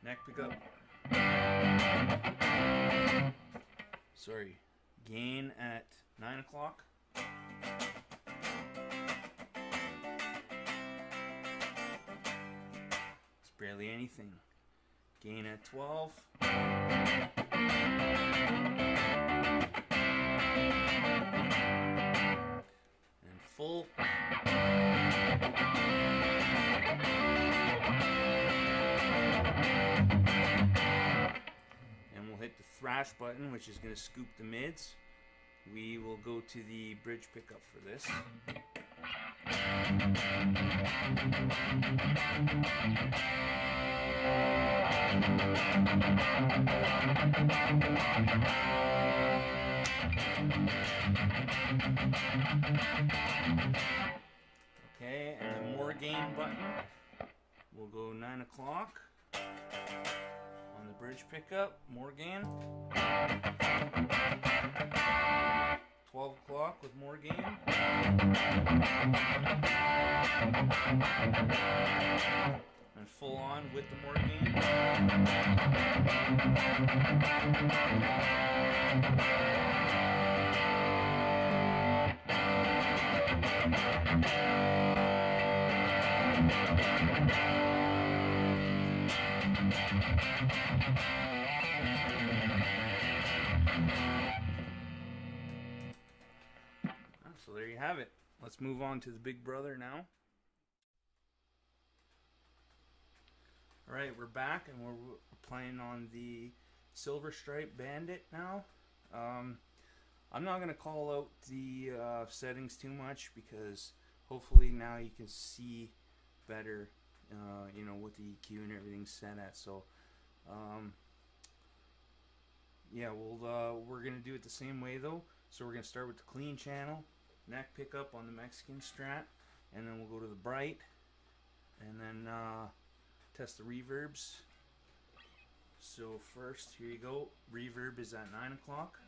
neck pickup. Sorry, gain at 9 o'clock. It's barely anything. Gain at 12. Full. And we'll hit the thrash button, which is going to scoop the mids. We will go to the bridge pickup for this. Okay, and then more gain button. We'll go 9 o'clock on the bridge pickup. More gain. 12 o'clock with more gain. And full on with the more gain. So there you have it. Let's move on to the big brother now. Alright, we're back and we're playing on the Silver Stripe Bandit now. I'm not going to call out the settings too much because hopefully now you can see better, you know, what the EQ and everything's set at. So, yeah, we're going to do it the same way though. So we're going to start with the clean channel, neck pickup on the Mexican Strat, and then we'll go to the bright, and then test the reverbs. So first, here you go. Reverb is at 9 o'clock.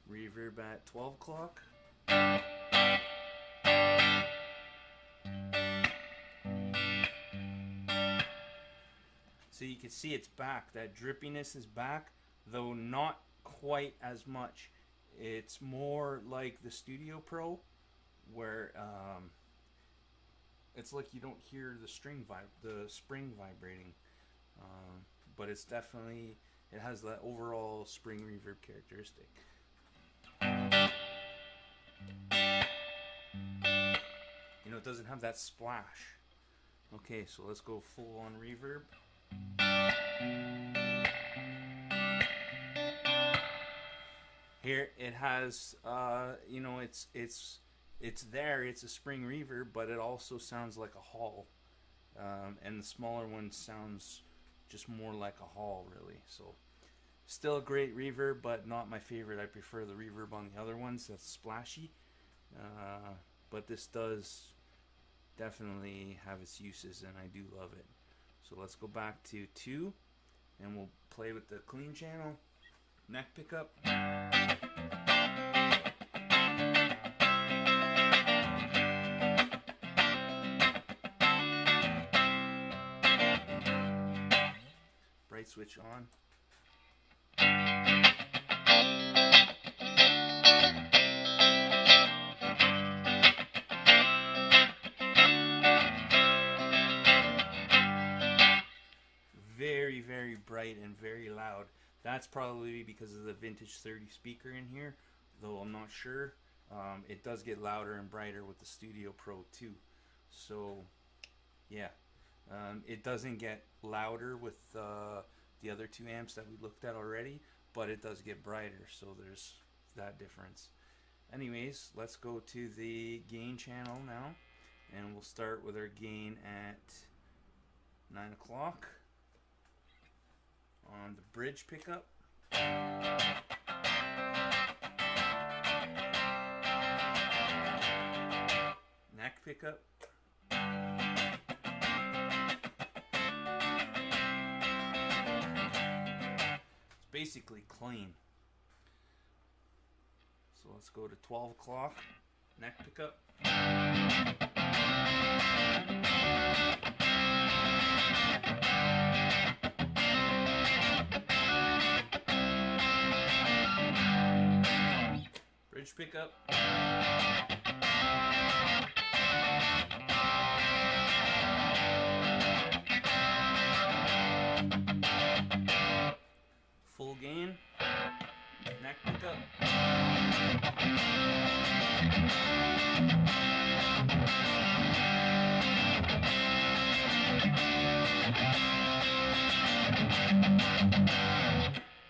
Reverb at 12 o'clock. So you can see it's back. That drippiness is back, though not quite as much. It's more like the Studio Pro, where it's like you don't hear the spring vibrating, but it's definitely, it has that overall spring reverb characteristic. You know, it doesn't have that splash. Okay, so let's go full on reverb. Here it has, you know, it's there. It's a spring reverb, but it also sounds like a hall, and the smaller one sounds just more like a hall, really. So still a great reverb, but not my favorite. I prefer the reverb on the other ones. That's splashy, but this does definitely have its uses, and I do love it. So let's go back to 2, and we'll play with the clean channel, neck pickup. Bright switch on. Very, very bright and very loud. That's probably because of the vintage 30 speaker in here, though I'm not sure. It does get louder and brighter with the Studio Pro too. So yeah, it doesn't get louder with the other 2 amps that we looked at already, but it does get brighter, so there's that difference. Anyways, let's go to the gain channel now, and we'll start with our gain at 9 o'clock. On the bridge pickup. Neck pickup. It's basically clean. So let's go to 12 o'clock. Neck pickup. Bridge pickup. Full gain. Neck pickup.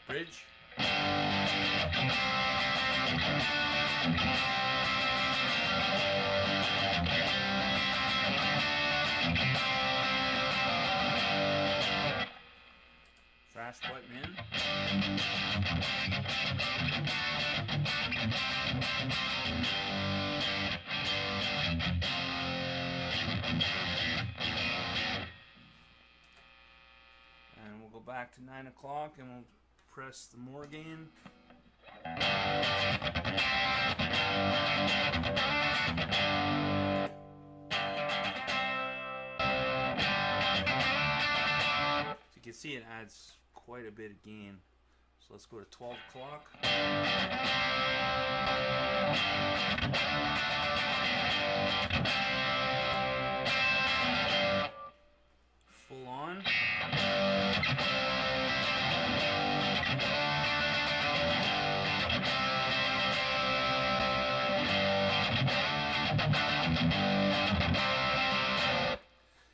Bridge. Fast button in. And we'll go back to 9 o'clock and we'll press the more gain. You can see it adds quite a bit of gain. So let's go to 12 o'clock. Full on.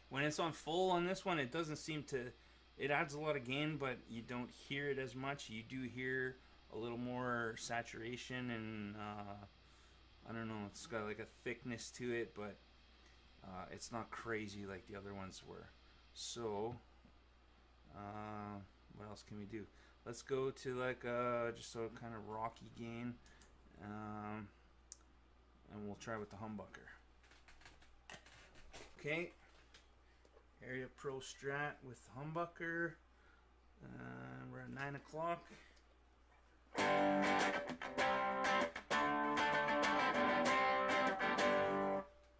When it's on full on this one, it doesn't seem to, it adds a lot of gain, but you don't hear it as much. You do hear a little more saturation, and I don't know, it's got like a thickness to it, but it's not crazy like the other ones were. So what else can we do? Let's go to like just a kind of rocky gain, and we'll try with the humbucker. Okay, Area Pro Strat with humbucker. We're at 9 o'clock.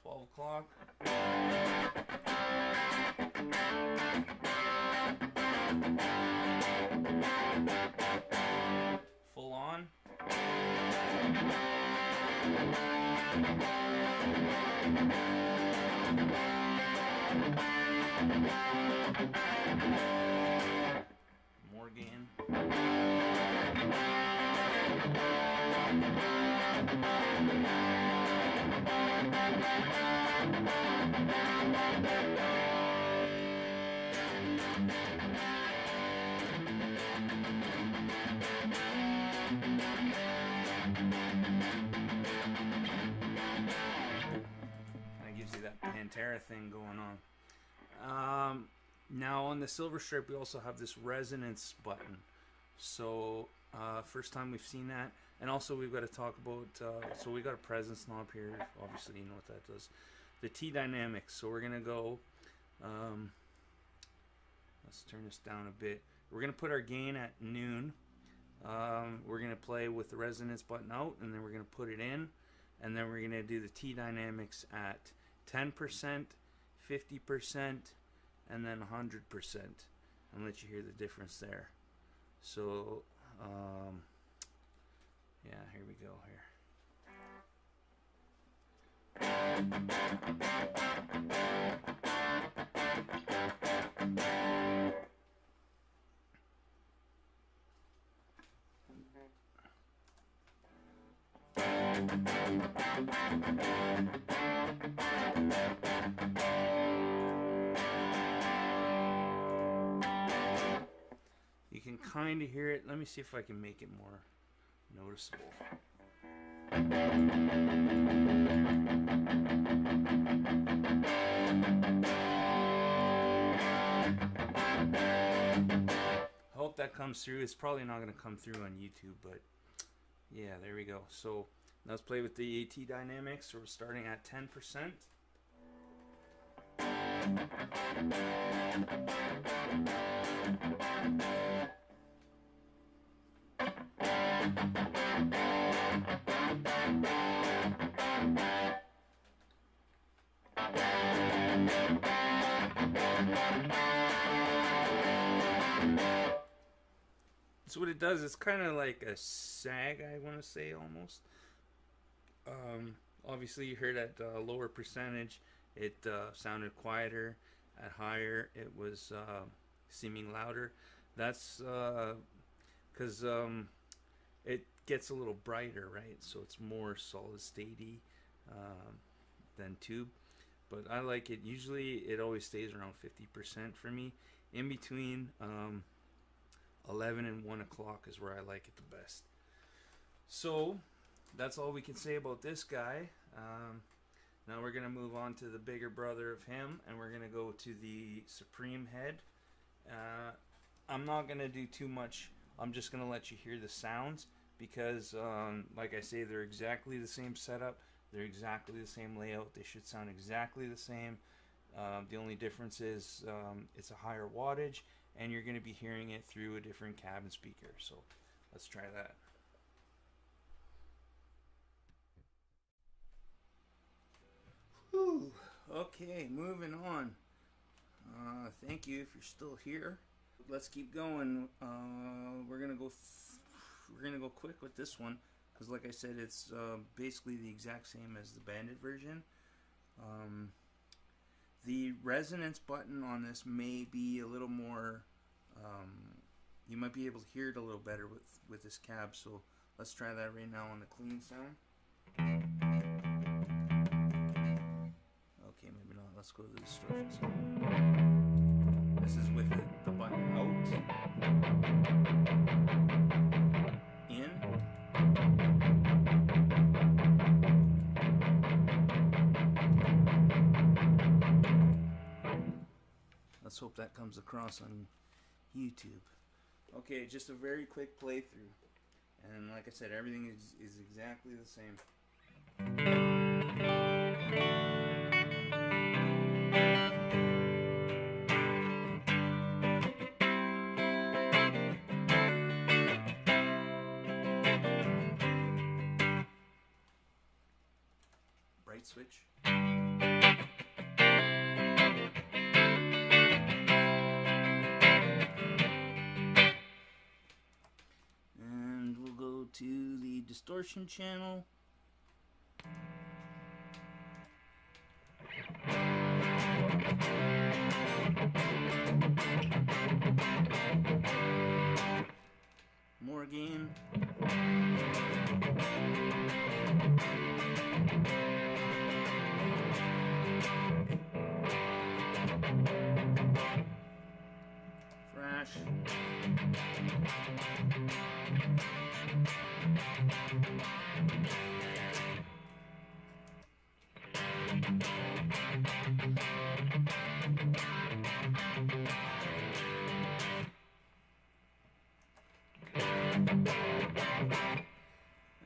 12 o'clock. Full on. More gain. That gives you that Pantera thing going on. Now on the silver stripe, we also have this resonance button. So first time we've seen that, and also we've got to talk about. So we got a presence knob here. Obviously, you know what that does. The T dynamics. So we're gonna go. Let's turn this down a bit. We're gonna put our gain at noon. We're gonna play with the resonance button out, and then we're gonna put it in, and then we're gonna do the T dynamics at 10%, 50%, and then 100%, and let you hear the difference there. So yeah, here we go here. You can kind of hear it. Let me see if I can make it more noticeable. I hope that comes through. It's probably not going to come through on YouTube, but yeah, there we go. So let's play with the AT dynamics. So we're starting at 10%. So what it does is kind of like a sag, I want to say, almost. Obviously you heard at lower percentage it sounded quieter. At higher it was seeming louder. That's because it gets a little brighter, right? So it's more solid statey than tube. But I like it. Usually it always stays around 50% for me. In between 11 and 1 o'clock is where I like it the best. So that's all we can say about this guy. Now we're going to move on to the bigger brother of him, and we're going to go to the Supreme head. I'm not going to do too much. I'm just going to let you hear the sounds because, like I say, they're exactly the same setup. They're exactly the same layout. They should sound exactly the same. The only difference is it's a higher wattage, and you're going to be hearing it through a different cabin speaker. So let's try that. Whew. Okay, moving on. Thank you if you're still here. Let's keep going. We're gonna go quick with this one because, like I said, it's basically the exact same as the Bandit version. The resonance button on this may be a little more. You might be able to hear it a little better with this cab. So let's try that right now on the clean sound. Okay, maybe not. Let's go to the distortion sound. This is with the button out, in, let's hope that comes across on YouTube. Okay, just a very quick playthrough, and like I said, everything is exactly the same. Bright switch. And we'll go to the distortion channel.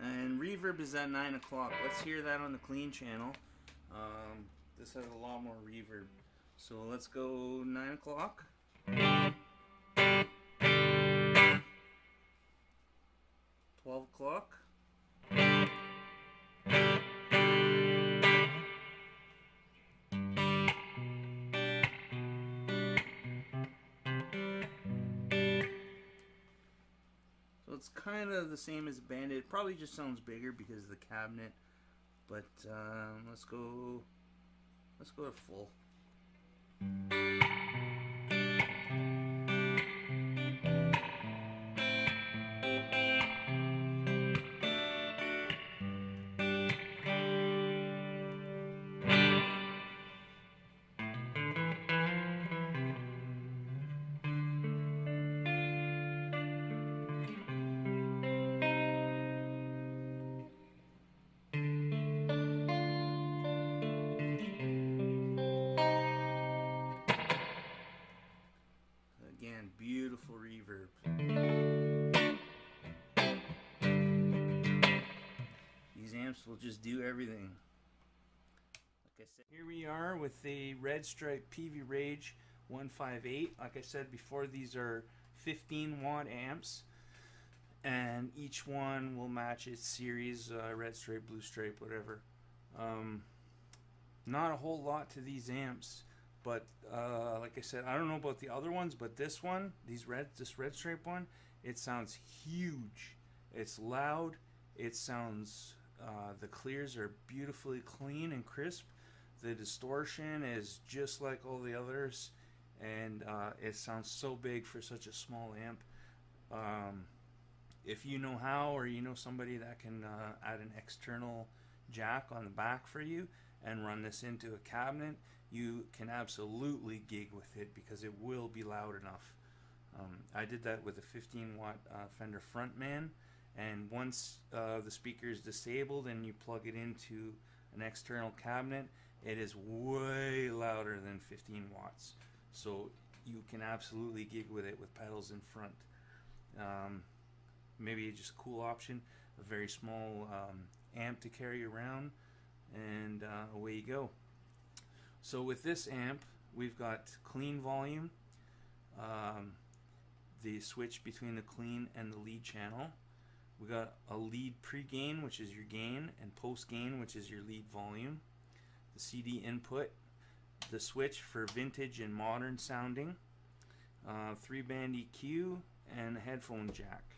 And reverb is at 9 o'clock. Let's hear that on the clean channel. This has a lot more reverb. So let's go 9 o'clock. 12 o'clock. So it's kind of the same as Bandit. It probably just sounds bigger because of the cabinet. But let's go to full. Again, beautiful reverb. These amps will just do everything. Like I said, here we are with a red stripe Peavey Rage 158. Like I said before, these are 15-watt amps, and each one will match its series, red stripe, blue stripe, whatever. Not a whole lot to these amps. But like I said, I don't know about the other ones, but this one, this red stripe one, it sounds huge. It's loud. It sounds, the clears are beautifully clean and crisp. The distortion is just like all the others, and it sounds so big for such a small amp. If you know how, or you know somebody that can add an external jack on the back for you and run this into a cabinet, you can absolutely gig with it because it will be loud enough. I did that with a 15-watt Fender Frontman, and once the speaker is disabled and you plug it into an external cabinet, it is way louder than 15 watts. So you can absolutely gig with it with pedals in front. Maybe just a cool option, a very small amp to carry around, and away you go. So with this amp, we've got clean volume, the switch between the clean and the lead channel. We got a lead pre-gain, which is your gain, and post-gain, which is your lead volume. The CD input, the switch for vintage and modern sounding, 3-band EQ, and a headphone jack.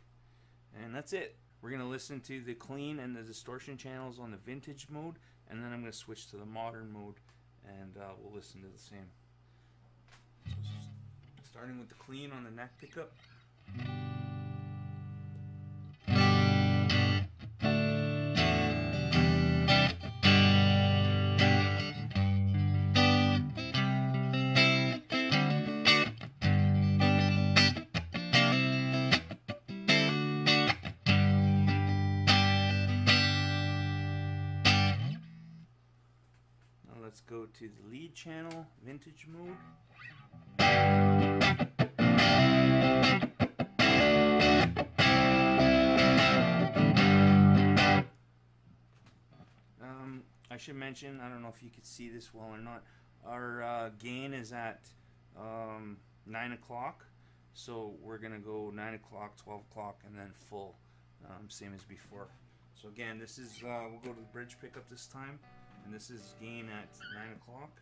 And that's it. We're going to listen to the clean and the distortion channels on the vintage mode, and then I'm going to switch to the modern mode, and we'll listen to the same. So starting with the clean on the neck pickup. Let's go to the lead channel, vintage mode. I should mention, I don't know if you could see this well or not, our gain is at 9 o'clock. So we're going to go 9 o'clock, 12 o'clock, and then full, same as before. So again, this is, we'll go to the bridge pickup this time. And this is gain at 9 o'clock.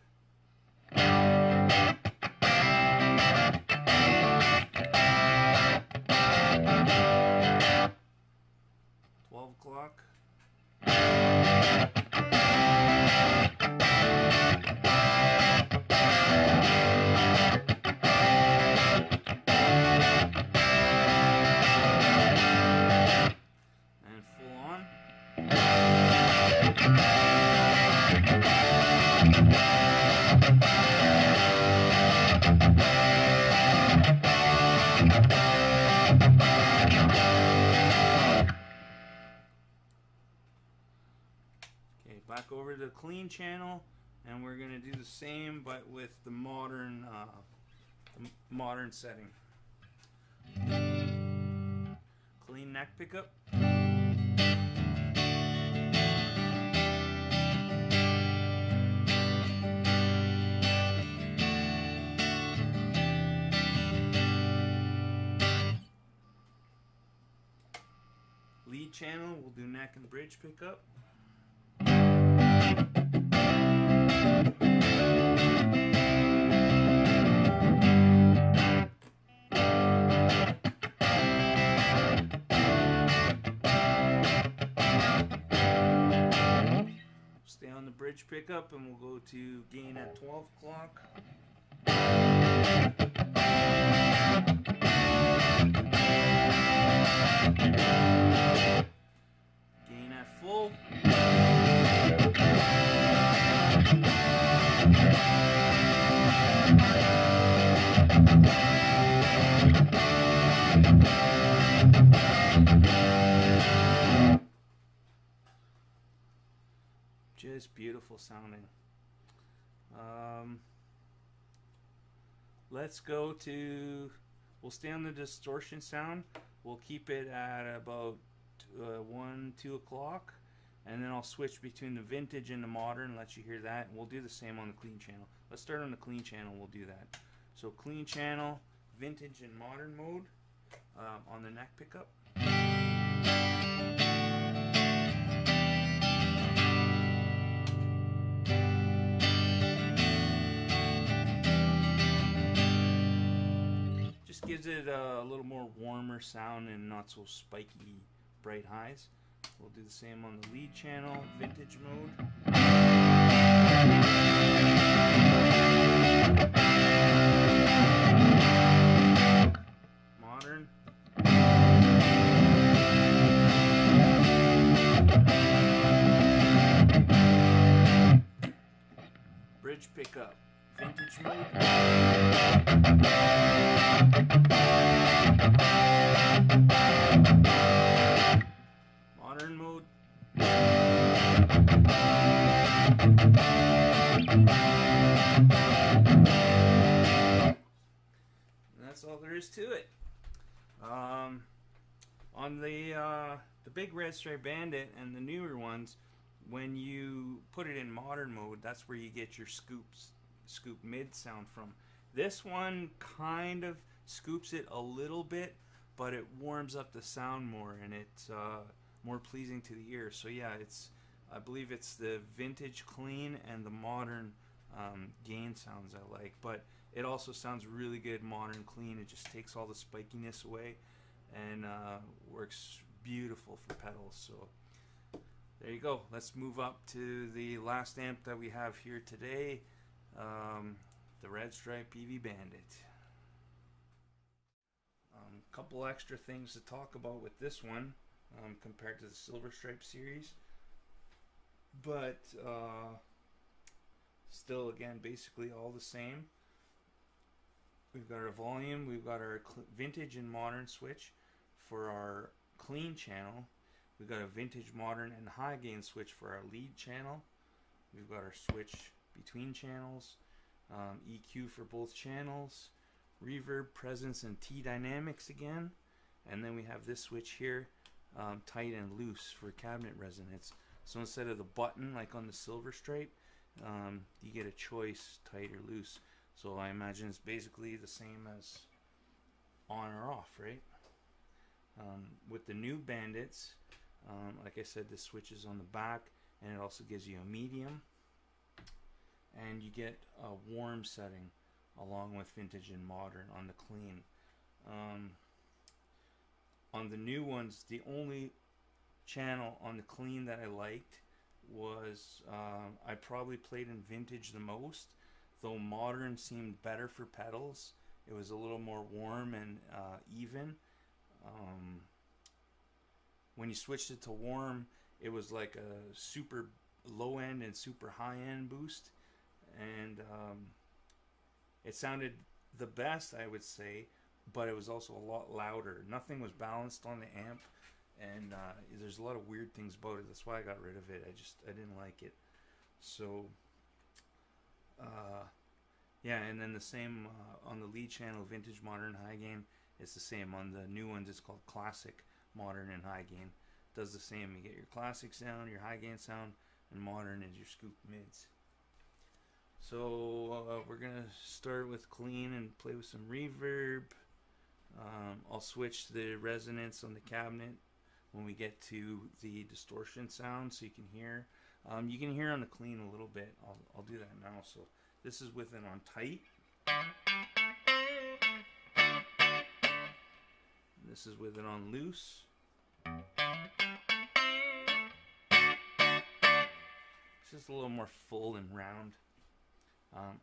12 o'clock. And full on. Back over to the clean channel, and we're going to do the same but with the modern Clean neck pickup. Lead channel, we'll do neck and bridge pickup. Stay on the bridge pickup and we'll go to gain at 12 o'clock. Gain at full. Just beautiful sounding. Let's go to, we'll stay on the distortion sound. We'll keep it at about 1, 2 o'clock, and then I'll switch between the vintage and the modern, let you hear that. We'll do the same on the clean channel. Let's start on the clean channel, we'll do that. So clean channel, vintage and modern mode on the neck pickup. Gives it a little more warmer sound and not so spiky bright highs. We'll do the same on the lead channel, vintage mode. Modern. Bridge pickup, vintage mode. Modern mode. And that's all there is to it. On the big Red Stripe Bandit and the newer ones, when you put it in modern mode, that's where you get your scoop mid sound from. This one kind of scoops it a little bit, but it warms up the sound more, and it's more pleasing to the ear. So yeah, I believe it's the vintage clean and the modern gain sounds I like, but it also sounds really good modern clean. It just takes all the spikiness away and works beautiful for pedals. So there you go. Let's move up to the last amp that we have here today, the Red Stripe Peavey Bandit. Couple extra things to talk about with this one compared to the Silver Stripe series, but still, again, basically all the same. We've got our volume, we've got our vintage and modern switch for our clean channel. We've got a vintage, modern, and high gain switch for our lead channel. We've got our switch between channels, EQ for both channels, reverb, presence, and T dynamics again. And then we have this switch here, tight and loose for cabinet resonance. So instead of the button like on the Silver Stripe, you get a choice, tight or loose. So I imagine it's basically the same as on or off, right? With the new Bandits, like I said, the switch is on the back, and it also gives you a medium, and you get a warm setting along with vintage and modern on the clean. On the new ones, the only channel on the clean that I liked was I probably played in vintage the most, though modern seemed better for pedals. It was a little more warm and even. When you switched it to warm, it was like a super low end and super high end boost, and it sounded the best, I would say, but it was also a lot louder. Nothing was balanced on the amp, and there's a lot of weird things about it. That's why I got rid of it. I didn't like it. So yeah, and then the same on the lead channel, vintage, modern, high gain. It's the same on the new ones. It's called classic, modern and high gain. Does the same. You get your classic sound, your high gain sound, and modern is your scoop mids. So we're gonna start with clean and play with some reverb. I'll switch the resonance on the cabinet when we get to the distortion sound, so you can hear. You can hear on the clean a little bit. I'll do that now. So this is with it on tight. This is with it on loose. It's just a little more full and round.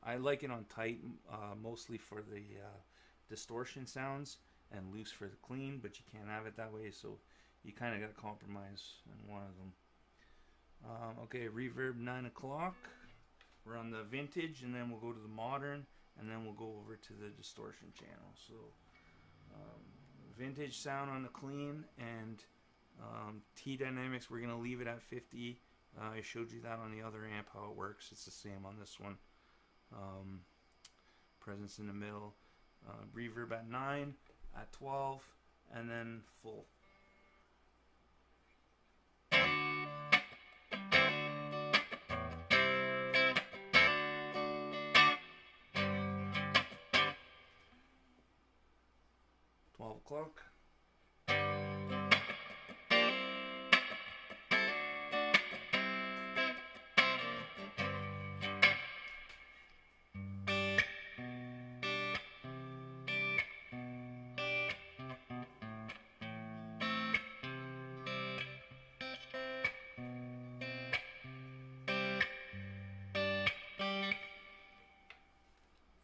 I like it on tight, mostly for the distortion sounds, and loose for the clean, but you can't have it that way, so you kind of got to compromise on one of them. Okay, reverb 9 o'clock. We're on the vintage, and then we'll go to the modern, and then we'll go over to the distortion channel. So vintage sound on the clean, and T dynamics, we're going to leave it at 50. I showed you that on the other amp, how it works. It's the same on this one. Presence in the middle. Reverb at 9, at 12, and then full. O'clock.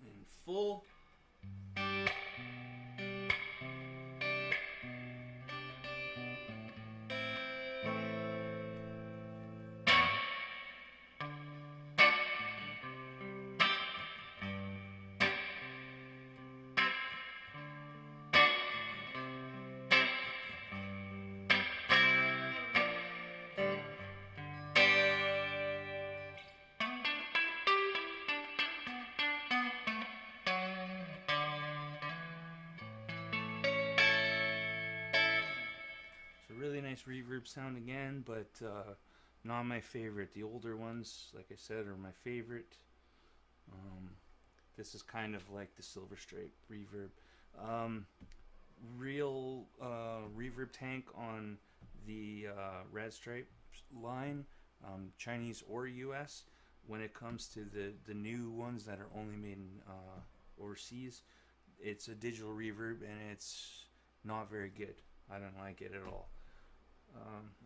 And full. Really nice reverb sound again, but not my favorite. The older ones, like I said, are my favorite. This is kind of like the Silver Stripe reverb. Real reverb tank on the Red Stripe line, Chinese or US. When it comes to the new ones that are only made in overseas, it's a digital reverb, and it's not very good. I don't like it at all.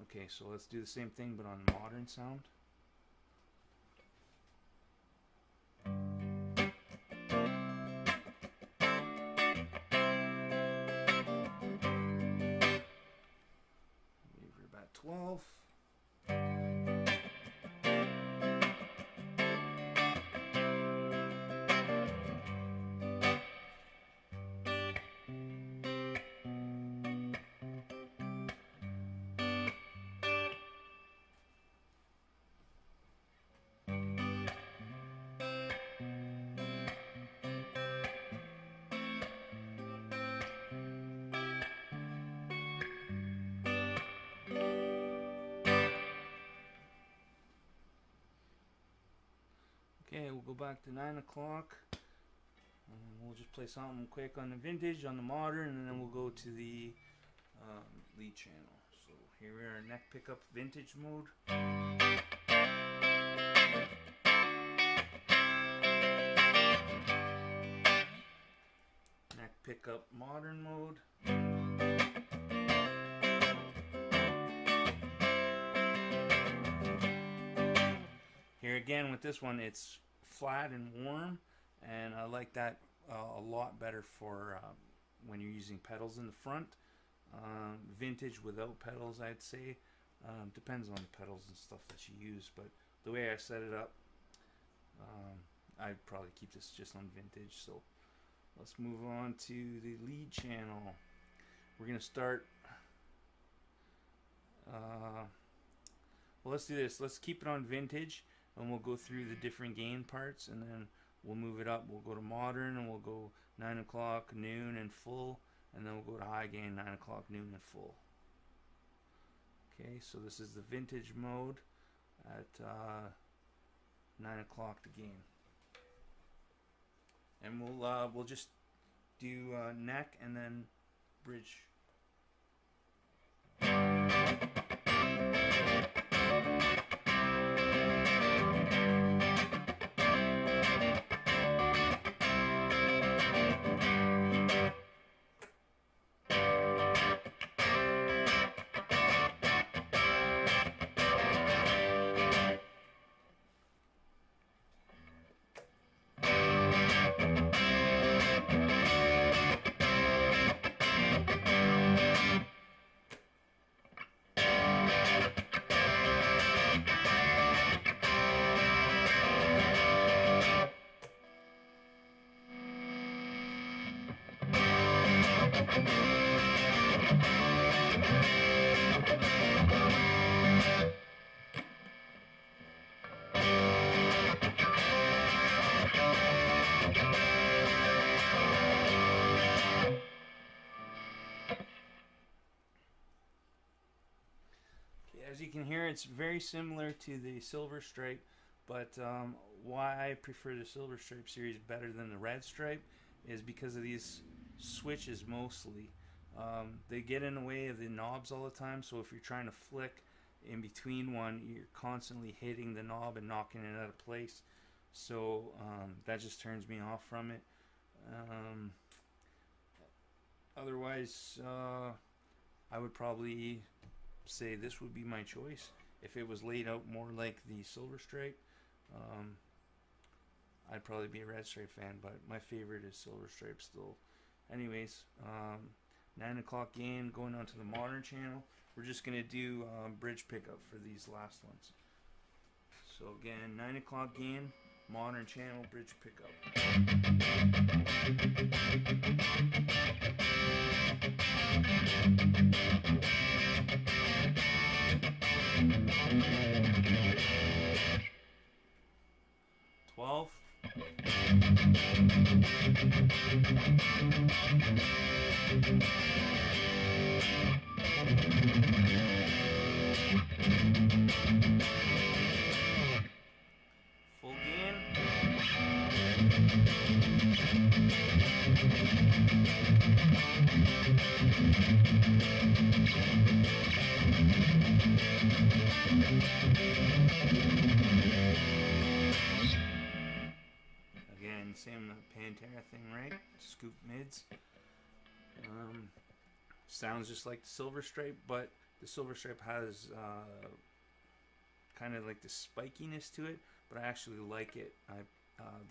Okay, so let's do the same thing, but on modern sound. Reverb at 12. Okay, we'll go back to 9 o'clock. We'll just play something quick on the vintage, on the modern, and then we'll go to the lead channel. So here we are, neck pickup vintage mode. Neck pickup modern mode. Here again with this one, it's flat and warm, and I like that a lot better for when you're using pedals in the front. Vintage without pedals, I'd say. Depends on the pedals and stuff that you use, but the way I set it up, I'd probably keep this just on vintage. So let's move on to the lead channel. We're gonna start. Well, let's do this. Let's keep it on vintage, and we'll go through the different gain parts, and then we'll move it up. We'll go to modern, and we'll go 9 o'clock, noon, and full, and then we'll go to high gain, 9 o'clock, noon, and full. Okay, so this is the vintage mode at 9 o'clock to gain. And we'll just do neck and then bridge. As you can hear, it's very similar to the Silver Stripe, but why I prefer the Silver Stripe series better than the Red Stripe is because of these switches mostly. They get in the way of the knobs all the time, so if you're trying to flick in between one, you're constantly hitting the knob and knocking it out of place. So that just turns me off from it. Otherwise, I would probably say this would be my choice if it was laid out more like the Silver Stripe. I'd probably be a Red Stripe fan, but my favorite is Silver Stripe still. Anyways, 9 o'clock gain, going on to the modern channel. We're just gonna do bridge pickup for these last ones. So again, 9 o'clock gain, modern channel, bridge pickup. 12. Full gain. Again, same Pantera thing, right? Scoop mids. Sounds just like the Silver Stripe, but the Silver Stripe has kind of like the spikiness to it, but I actually like it.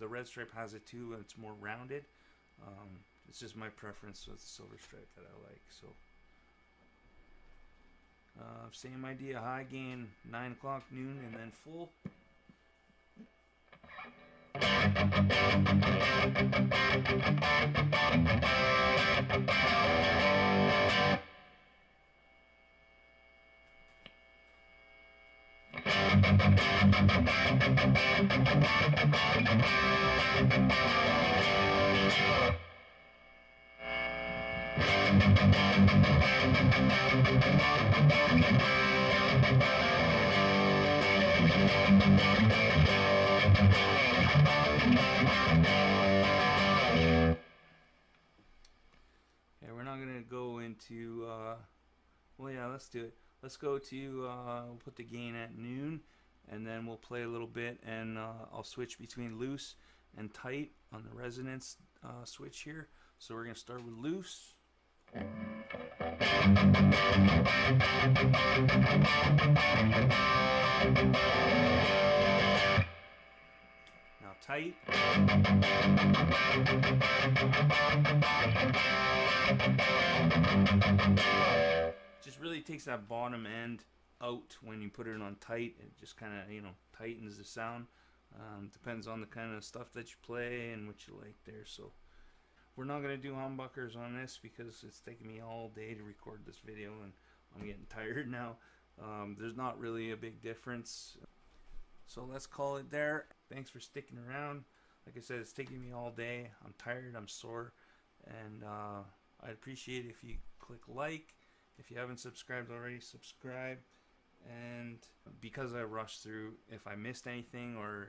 The Red Stripe has it too, and it's more rounded. It's just my preference with the Silver Stripe that I like. So same idea, high gain, 9 o'clock, noon, and then full. Okay, we're not going to go into, well, yeah, let's do it. Let's go to, we'll put the gain at noon, and then we'll play a little bit, and I'll switch between loose and tight on the resonance switch here. So we're going to start with loose. Now tight. Just really takes that bottom end out when you put it on tight. It just kind of, you know, tightens the sound. Depends on the kind of stuff that you play and what you like there. So we're not going to do humbuckers on this because it's taking me all day to record this video and I'm getting tired now. There's not really a big difference. So let's call it there. Thanks for sticking around. Like I said, it's taking me all day. I'm tired, I'm sore, and I'd appreciate it if you click like If you haven't subscribed already, subscribe. And because I rushed through, if I missed anything or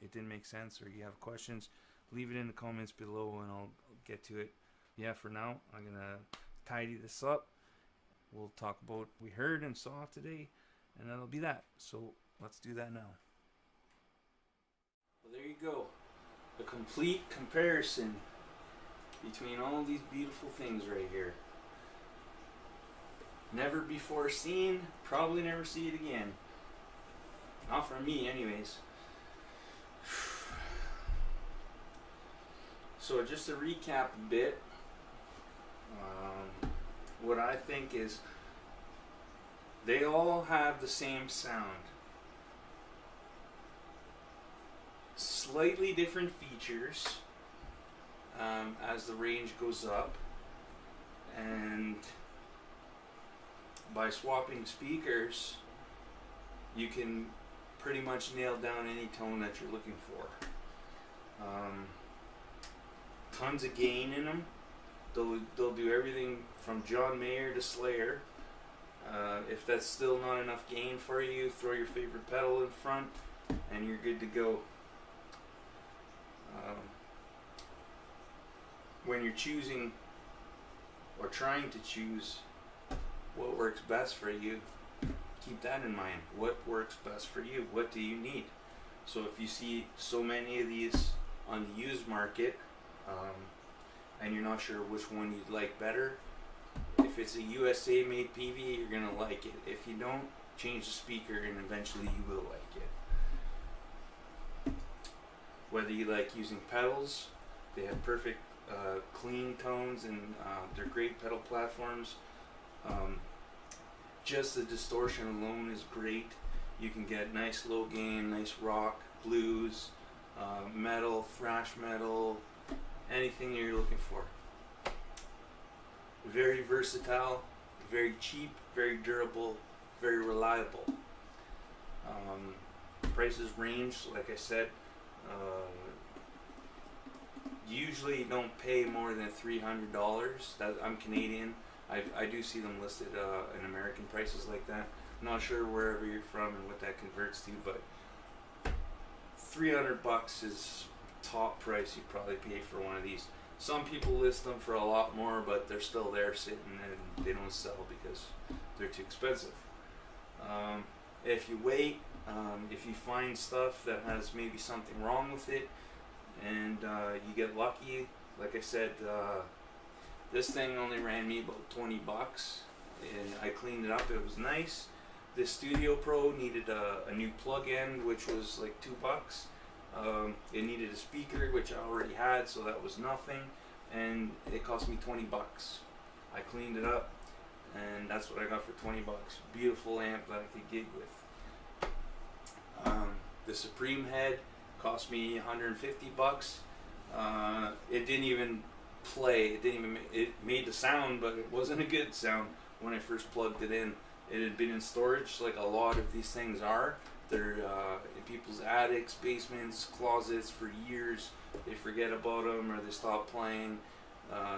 it didn't make sense or you have questions, leave it in the comments below and I'll get to it. Yeah, for now, I'm going to tidy this up. We'll talk about what we heard and saw today, and that'll be that. So let's do that now. Well, there you go. A complete comparison between all these beautiful things right here. Never before seen, probably never see it again. Not for me anyways. So just to recap a bit, what I think is they all have the same sound. Slightly different features as the range goes up, and by swapping speakers you can pretty much nail down any tone that you're looking for. Tons of gain in them. They'll do everything from John Mayer to Slayer. If that's still not enough gain for you, throw your favorite pedal in front and you're good to go. When you're choosing or trying to choose what works best for you, keep that in mind. What works best for you? What do you need? So if you see so many of these on the used market, and you're not sure which one you'd like better, if it's a USA made Peavey, you're gonna like it. If you don't, change the speaker and eventually you will like it. Whether you like using pedals, they have perfect clean tones and they're great pedal platforms. Just the distortion alone is great. You can get nice low gain, nice rock, blues, metal, thrash metal, anything you're looking for. Very versatile, very cheap, very durable, very reliable. Prices range, like I said. Usually don't pay more than $300. I'm Canadian. I do see them listed in American prices like that. I'm not sure wherever you're from and what that converts to, but $300 is top price you probably pay for one of these. Some people list them for a lot more, but they're still there sitting and they don't sell because they're too expensive. If you wait, if you find stuff that has maybe something wrong with it and you get lucky, like I said, this thing only ran me about 20 bucks and I cleaned it up. It was nice. This Studio Pro needed a new plug-in, which was like $2. It needed a speaker, which I already had, so that was nothing, and it cost me 20 bucks. I cleaned it up and that's what I got for 20 bucks. Beautiful amp that I could gig with. The Supreme head cost me 150 bucks. It didn't even play. It made the sound, but it wasn't a good sound when I first plugged it in. It had been in storage, like a lot of these things are. They're in people's attics, basements, closets for years. They forget about them or they stop playing.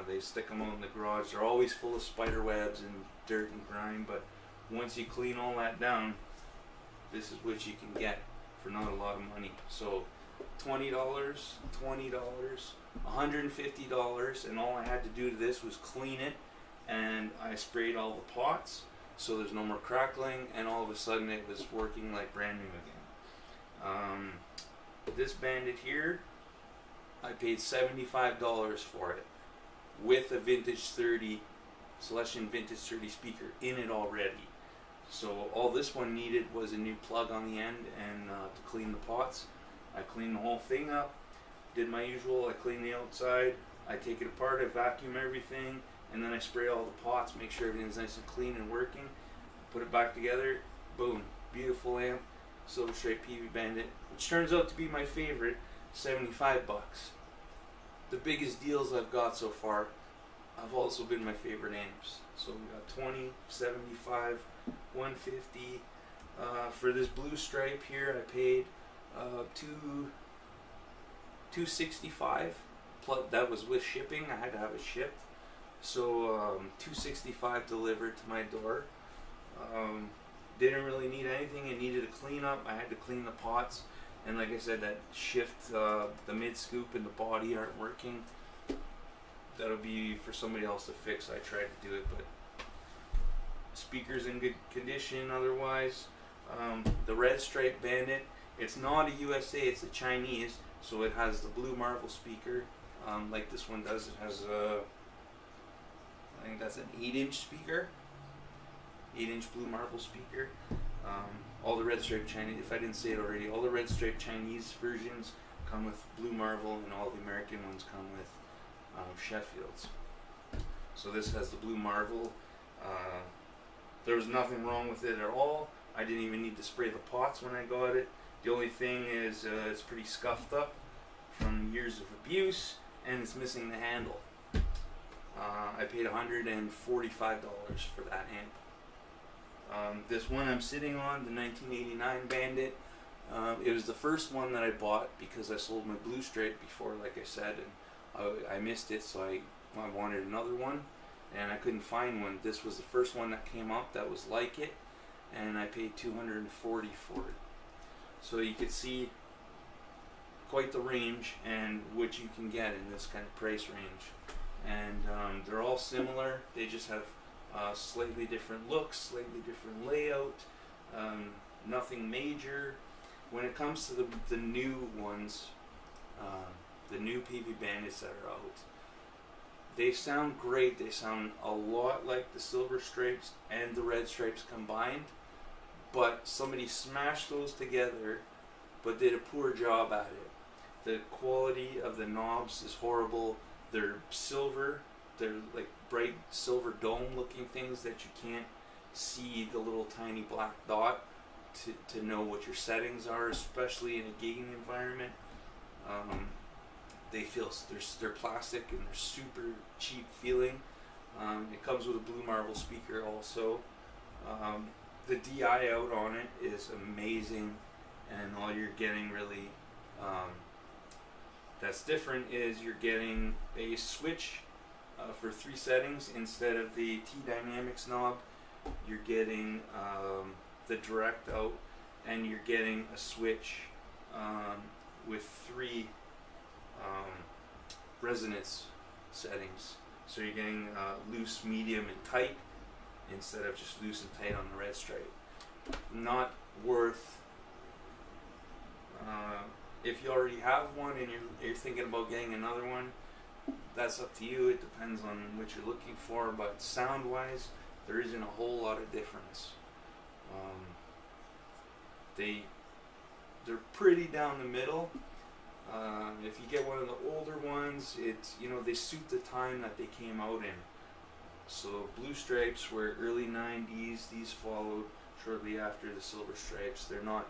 They stick them out in the garage. They're always full of spider webs and dirt and grime, but once you clean all that down, this is what you can get for not a lot of money. So $20, $150, and all I had to do to this was clean it, and I sprayed all the pots so there's no more crackling, and all of a sudden it was working like brand new again. This Bandit here, I paid $75 for it with a Vintage 30 Celestion Vintage 30 speaker in it already. So all this one needed was a new plug on the end and to clean the pots. I cleaned the whole thing up, did my usual. I clean the outside, I take it apart, I vacuum everything, and then I spray all the pots, make sure everything's nice and clean and working. Put it back together, boom, beautiful amp, Silver Stripe Peavey Bandit, which turns out to be my favorite, 75 bucks. The biggest deals I've got so far have also been my favorite amps. So we got 20, 75, 150. For this blue stripe here, I paid $265. Plus, that was with shipping. I had to have it shipped. So $265 delivered to my door. Didn't really need anything. It needed a cleanup. I had to clean the pots, and like I said, that shift, the mid scoop and the body aren't working. That'll be for somebody else to fix. I tried to do it, but speaker's in good condition otherwise. The red stripe Bandit, it's not a USA, it's a Chinese, so it has the blue marble speaker, like this one does. It has a, I think that's an 8-inch speaker, 8-inch blue marble speaker. All the red stripe Chinese, if I didn't say it already, all the red stripe Chinese versions come with blue marble, and all the American ones come with Sheffields. So this has the blue marble. There was nothing wrong with it at all. I didn't even need to spray the pots when I got it. The only thing is it's pretty scuffed up from years of abuse, and it's missing the handle. I paid $145 for that amp. This one I'm sitting on, the 1989 Bandit, it was the first one that I bought because I sold my blue stripe before, like I said, and I missed it, so I wanted another one, and I couldn't find one. This was the first one that came up that was like it, and I paid $240 for it. So you could see quite the range and what you can get in this kind of price range. And they're all similar. They just have slightly different looks, slightly different layout, nothing major. When it comes to the new ones, the new Peavey Bandits that are out, they sound great. They sound a lot like the silver stripes and the red stripes combined, but somebody smashed those together but did a poor job at it. The quality of the knobs is horrible. They're silver. They're like bright silver dome looking things that you can't see the little tiny black dot to know what your settings are, especially in a gigging environment. They feel, they're plastic and they're super cheap feeling. It comes with a blue marble speaker also. The DI out on it is amazing, and all you're getting really that's different is you're getting a switch for 3 settings instead of the T-Dynamics knob. You're getting the direct out, and you're getting a switch with 3 resonance settings. So you're getting loose, medium, and tight instead of just loose and tight on the red stripe. Not worth, if you already have one and you're thinking about getting another one, that's up to you. It depends on what you're looking for, but sound wise there isn't a whole lot of difference. They're pretty down the middle. If you get one of the older ones, it's, you know, they suit the time that they came out in. So blue stripes were early 90s. These followed shortly after the silver stripes. They're not,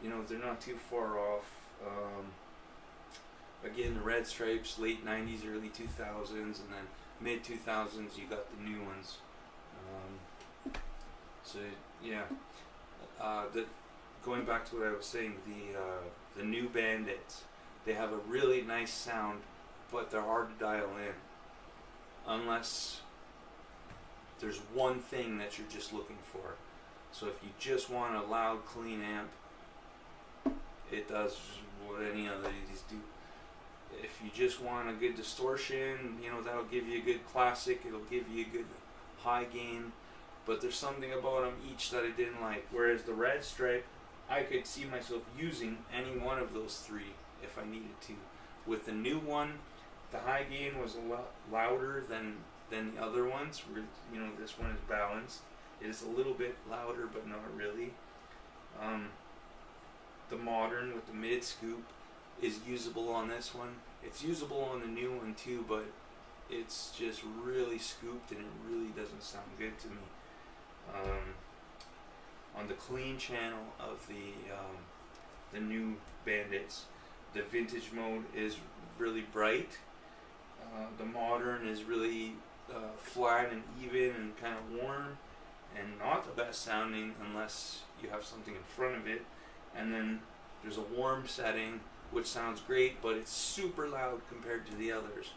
you know, they're not too far off. Again, the red stripes, late 90s, early 2000s, and then mid 2000s you got the new ones. So yeah, going back to what I was saying, the new Bandits, they have a really nice sound, but they're hard to dial in unless there's one thing that you're just looking for. So if you just want a loud, clean amp, it does what any other of these do. If you just want a good distortion, you know, that'll give you a good classic, it'll give you a good high gain, but there's something about them each that I didn't like. Whereas the red stripe, I could see myself using any one of those 3 if I needed to. With the new one, the high gain was a lot louder than the other ones. Where, you know, this one is balanced. It is a little bit louder, but not really. The modern with the mid scoop is usable on this one. It's usable on the new one too, but it's just really scooped and it really doesn't sound good to me. On the clean channel of the new Bandits, the vintage mode is really bright. The modern is really flat and even and kind of warm, and not the best sounding unless you have something in front of it. And then there's a warm setting which sounds great, but it's super loud compared to the others.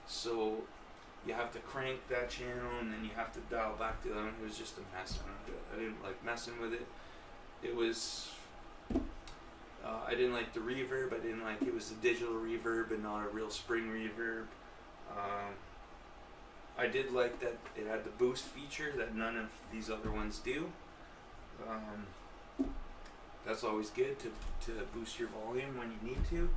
So you have to crank that channel and then you have to dial back to them. It was just a mess. I didn't like messing with it. It was, I didn't like the reverb. I didn't like, it was a digital reverb and not a real spring reverb. I did like that it had the boost feature that none of these other ones do. That's always good to boost your volume when you need to.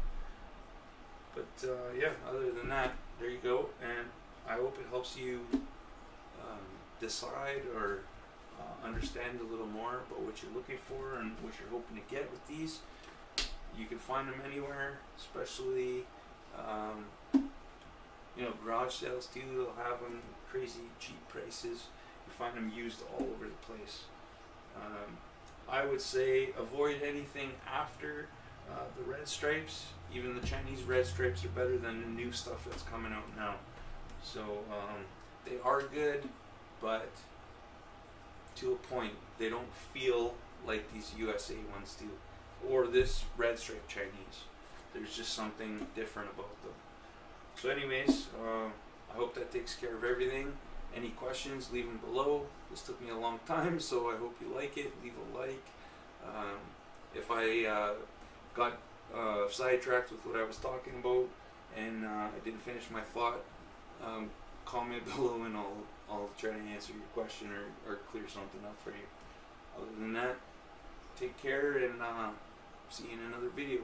But yeah, other than that, there you go. And I hope it helps you decide or understand a little more about what you're looking for and what you're hoping to get with these. You can find them anywhere, especially you know, garage sales too. They'll have them crazy cheap prices. You find them used all over the place. I would say avoid anything after the red stripes. Even the Chinese red stripes are better than the new stuff that's coming out now. So they are good, but to a point. They don't feel like these USA ones do, or this red stripe Chinese. There's just something different about them. So anyways, I hope that takes care of everything. Any questions, leave them below. This took me a long time, so I hope you like it. Leave a like. If I got sidetracked with what I was talking about and I didn't finish my thought, comment below and I'll try to answer your question or clear something up for you. Other than that, take care and see you in another video.